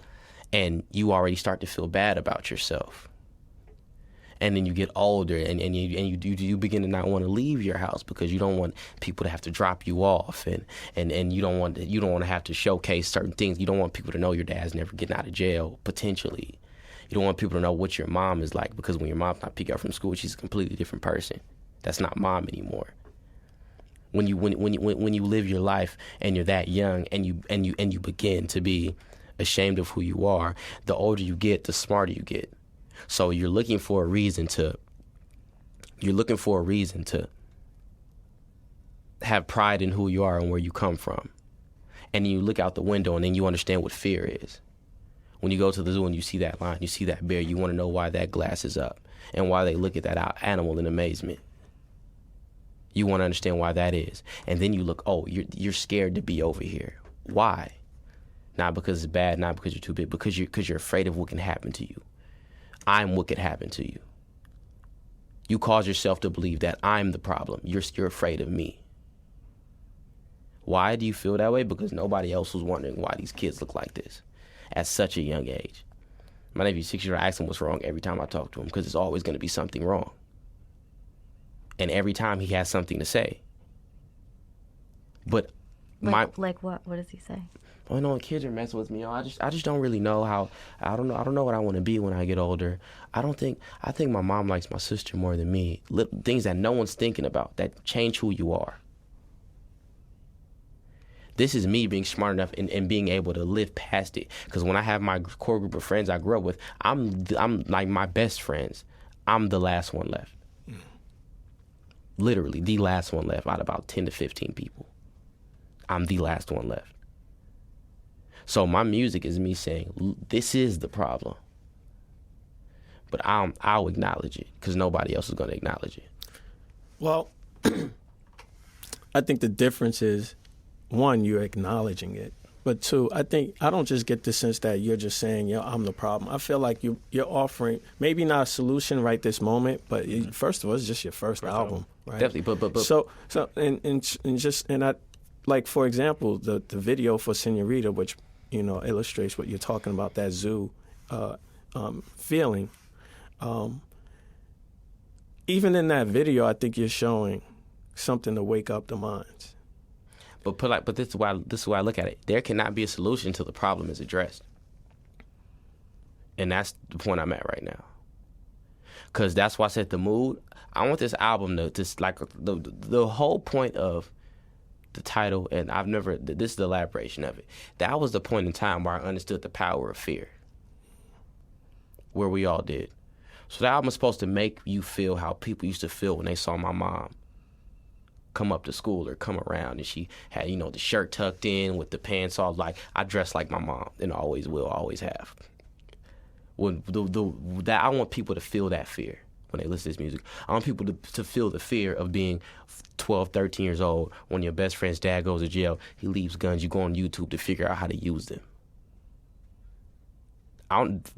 and you already start to feel bad about yourself. And then you get older, and you begin to not want to leave your house because you don't want people to have to drop you off, and you don't want to have to showcase certain things. You don't want people to know your dad's never getting out of jail potentially. You don't want people to know what your mom is like, because when your mom's not picking up from school, she's a completely different person. That's not mom anymore. When you live your life and you're that young, and you begin to be ashamed of who you are, the older you get, the smarter you get. So you're looking for a reason to have pride in who you are and where you come from. And then you look out the window, and then you understand what fear is. When you go to the zoo and you see that lion, you see that bear, you want to know why that glass is up and why they look at that animal in amazement. You want to understand why that is. And then you look, oh, you're scared to be over here. Why? Not because it's bad, not because you're too big, because you're afraid of what can happen to you. I'm what could happen to you. You cause yourself to believe that I'm the problem. You're afraid of me. Why do you feel that way? Because nobody else was wondering why these kids look like this at such a young age. My nephew's 6 years old. I ask him what's wrong every time I talk to him, because there's always going to be something wrong. And every time he has something to say. But like what? What does he say? Oh no, kids are messing with me. I just don't really know how. I don't know what I want to be when I get older. I think my mom likes my sister more than me. Things that no one's thinking about that change who you are. This is me being smart enough and being able to live past it. Because when I have my core group of friends I grew up with, I'm like my best friends. I'm the last one left. Literally, the last one left out of about 10 to 15 people. I'm the last one left. So my music is me saying, this is the problem. But I'll acknowledge it, because nobody else is going to acknowledge it. Well, I think the difference is, one, you're acknowledging it. But two, I don't just get the sense that you're just saying, I'm the problem. I feel like you're offering, maybe not a solution right this moment, but first of all, it's just your first album, right? Definitely, but so and I, like, for example, the video for Senorita, which illustrates what you're talking about, that zoo feeling. Even in that video, I think you're showing something to wake up the minds. But this is why I look at it. There cannot be a solution until the problem is addressed, and that's the point I'm at right now. Because that's why I said the mood. I want this album to just like the whole point of the title, and this is the elaboration of it. That was the point in time where I understood the power of fear, where we all did. So the album is supposed to make you feel how people used to feel when they saw my mom come up to school or come around, and she had, the shirt tucked in with the pants off. Like, I dress like my mom, and always will, always have. When that I want people to feel that fear when they listen to this music. I want people to feel the fear of being 12, 13 years old. When your best friend's dad goes to jail, he leaves guns. You go on YouTube to figure out how to use them.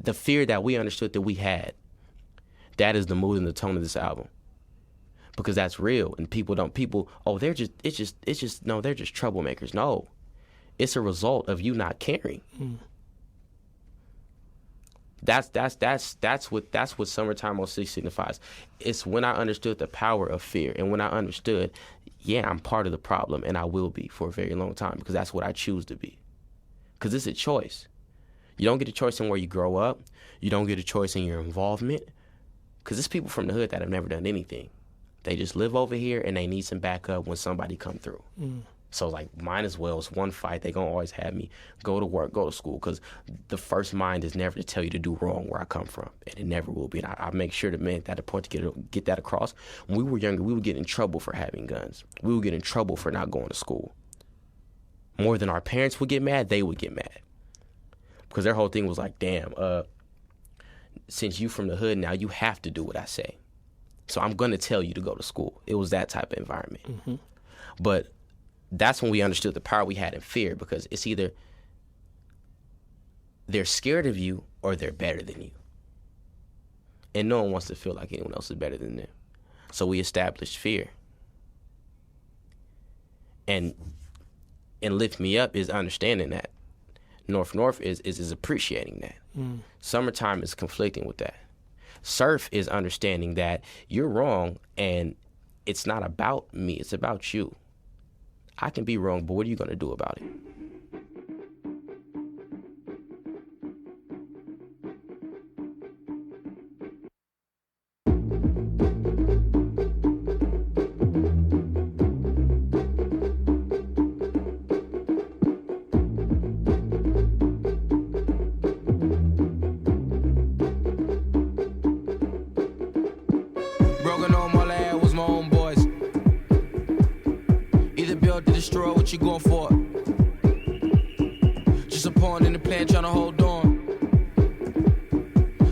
The fear that we understood that we had, that is the mood and the tone of this album. Because that's real, and they're just troublemakers. No, it's a result of you not caring. That's what Summertime 06 signifies. It's when I understood the power of fear, and when I understood, I'm part of the problem, and I will be for a very long time, because that's what I choose to be. Because it's a choice. You don't get a choice in where you grow up. You don't get a choice in your involvement. Because there's people from the hood that have never done anything. They just live over here and they need some backup when somebody come through. So like, might as well, it's one fight. They gonna always have me go to work, go to school, because the first mind is never to tell you to do wrong where I come from, and it never will be. And I make sure to make that a point to get that across. When we were younger, we would get in trouble for having guns. We would get in trouble for not going to school. More than our parents would get mad, they would get mad, because their whole thing was like, damn, since you from the hood now, you have to do what I say. So I'm gonna tell you to go to school. It was that type of environment. But that's when we understood the power we had in fear, because it's either they're scared of you or they're better than you. And no one wants to feel like anyone else is better than them. So we established fear. And Lift Me Up is understanding that. North is appreciating that. Summertime is conflicting with that. Surf is understanding that you're wrong and it's not about me, it's about you. I can be wrong, but what are you going to do about it? Broken on all I had was my own boys. Either build to destroy what you going for. Just a pawn in the plan trying to hold on.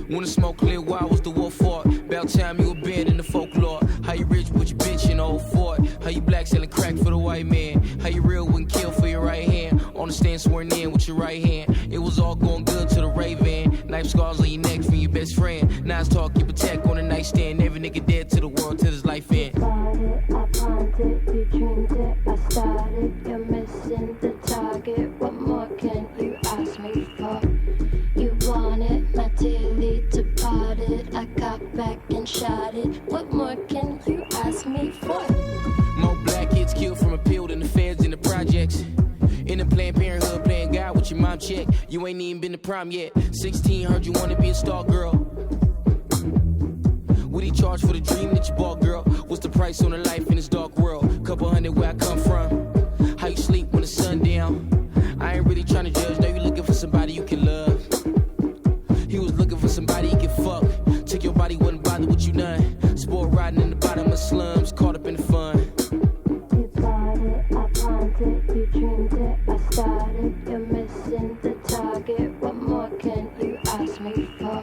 When the smoke cleared, why was the war fought? About time you abandoned the folklore. How you rich but you bitch in old Ford? How you black selling crack for the white man? How you real when kill for your right hand? On the stand sworn in with your right hand. It was all going good to the Raven. Knife scars on your neck from your best friend. Nice talk, keep a tech on the nightstand. Every nigga dead to the world till his life end. I planted, you dreamed it, I started. You're missing the target. What more can you ask me for? You want it, not dearly departed. I got back and shot it. What more can you ask me for? More black kids killed from appeal than the feds in the projects. In the Planned Parenthood, playing God with your mom check. You ain't even been to prom yet. 16, heard you wanna be a star girl. What he charge for the dream that you bought, girl? What's the price on a life in this dark world? Couple hundred where I come from. How you sleep when the sun down? I ain't really trying to judge. Now you looking for somebody you can love. He was looking for somebody he can fuck. Took your body, wasn't bothered with you none. Sport riding in the bottom of slums, caught up in the fun. You bought it, I planted, you dreamed it, I started. You're missing the target. What more can you ask me for?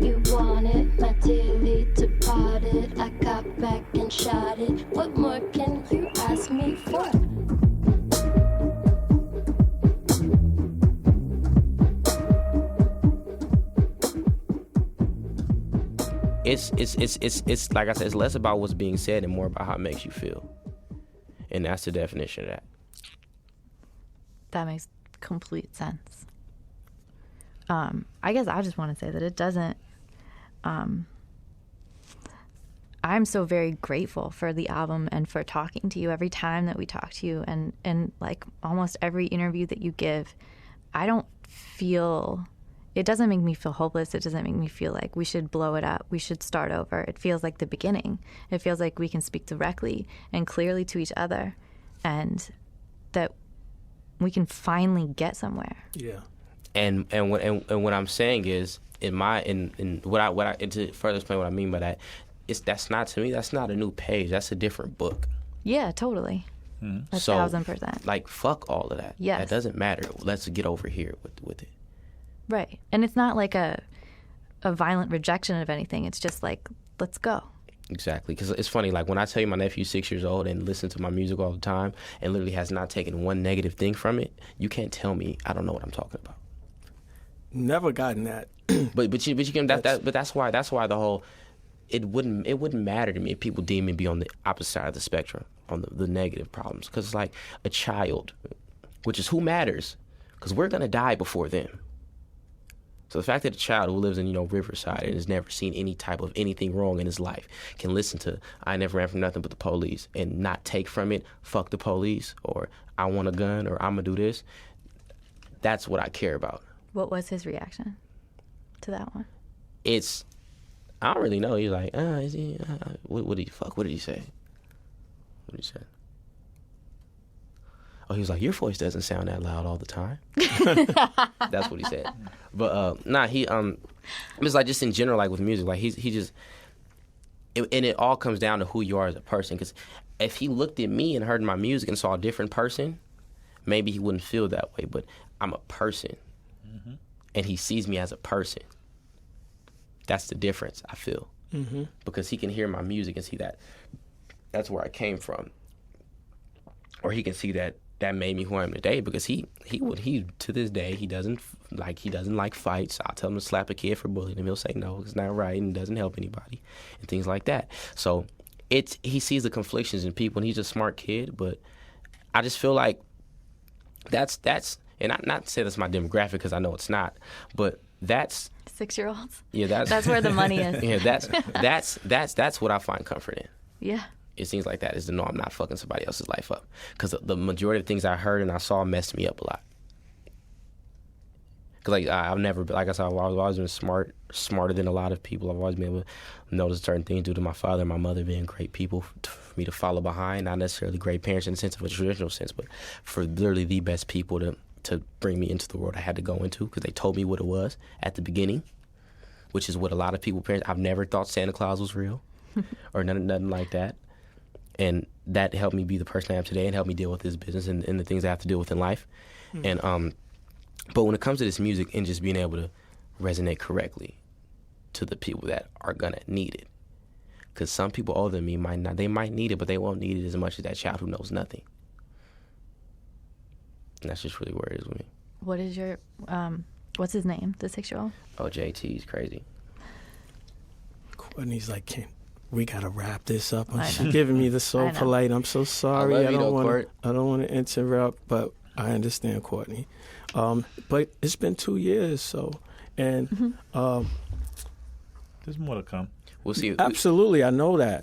You want it, not dearly departed. I got back and shot it. What more can you ask me for? It's like I said, it's less about what's being said and more about how it makes you feel. And that's the definition of that. That makes complete sense. I guess I just want to say that it doesn't. I'm so very grateful for the album and for talking to you every time that we talk to you, and like almost every interview that you give. I don't feel. It doesn't make me feel hopeless. It doesn't make me feel like we should blow it up. We should start over. It feels like the beginning. It feels like we can speak directly and clearly to each other, and that we can finally get somewhere. Yeah. And what I'm saying is, to further explain what I mean by that, that's not a new page. That's a different book. Yeah, totally. 1,000%. Like, fuck all of that. Yes. That doesn't matter. Let's get over here with it. Right. And it's not like a violent rejection of anything. It's just like, let's go. Exactly. Because it's funny, like when I tell you my nephew's 6 years old and listens to my music all the time and literally has not taken one negative thing from it, you can't tell me I don't know what I'm talking about. Never gotten that. but you can that's why the whole it wouldn't matter to me if people deem me to be on the opposite side of the spectrum on the negative problems, because it's like a child, which is who matters, because we're gonna die before them. So the fact that a child who lives in, Riverside and has never seen any type of anything wrong in his life can listen to I never ran from nothing but the police and not take from it, fuck the police, or I want a gun, or I'm gonna do this, that's what I care about. What was his reaction to that one? I don't really know. He's like, is he? What did he say? What did he say? Oh, he was like, your voice doesn't sound that loud all the time. That's what he said. But he it's like just in general, like with music, like he just, and it all comes down to who you are as a person. Because if he looked at me and heard my music and saw a different person, maybe he wouldn't feel that way. But I'm a person, and he sees me as a person. That's the difference, I feel. Because he can hear my music and see that that's where I came from. Or he can see that made me who I am today, because he to this day he doesn't like fights. I'll tell him to slap a kid for bullying him. He'll say no, it's not right and doesn't help anybody and things like that. So he sees the conflictions in people, and he's a smart kid. But I just feel like that's and not to say that's my demographic, because I know it's not, but that's 6-year-olds. Yeah, that's where the money is. Yeah, that's what I find comfort in. Yeah. It seems like that is to know I'm not fucking somebody else's life up, because the majority of things I heard and I saw messed me up a lot. Because like I've never, like I said, I've always been smarter than a lot of people. I've always been able to notice certain things due to my father and my mother being great people for me to follow behind. Not necessarily great parents in the sense of a traditional sense, but for literally the best people to bring me into the world I had to go into, because they told me what it was at the beginning, which is what a lot of people parents. I've never thought Santa Claus was real or nothing like that. And that helped me be the person I am today and helped me deal with this business and the things I have to deal with in life. And but when it comes to this music and just being able to resonate correctly to the people that are going to need it, because some people older than me might not. They might need it, but they won't need it as much as that child who knows nothing. And that's just really where it is with me. What is your, what's his name, the 6-year-old? Oh, JT's crazy. Courtney's like, we gotta wrap this up. She's giving me the so polite. I'm so sorry. I don't want to interrupt, but I understand, Courtney. But it's been 2 years, so and there's more to come. We'll see. Absolutely, I know that.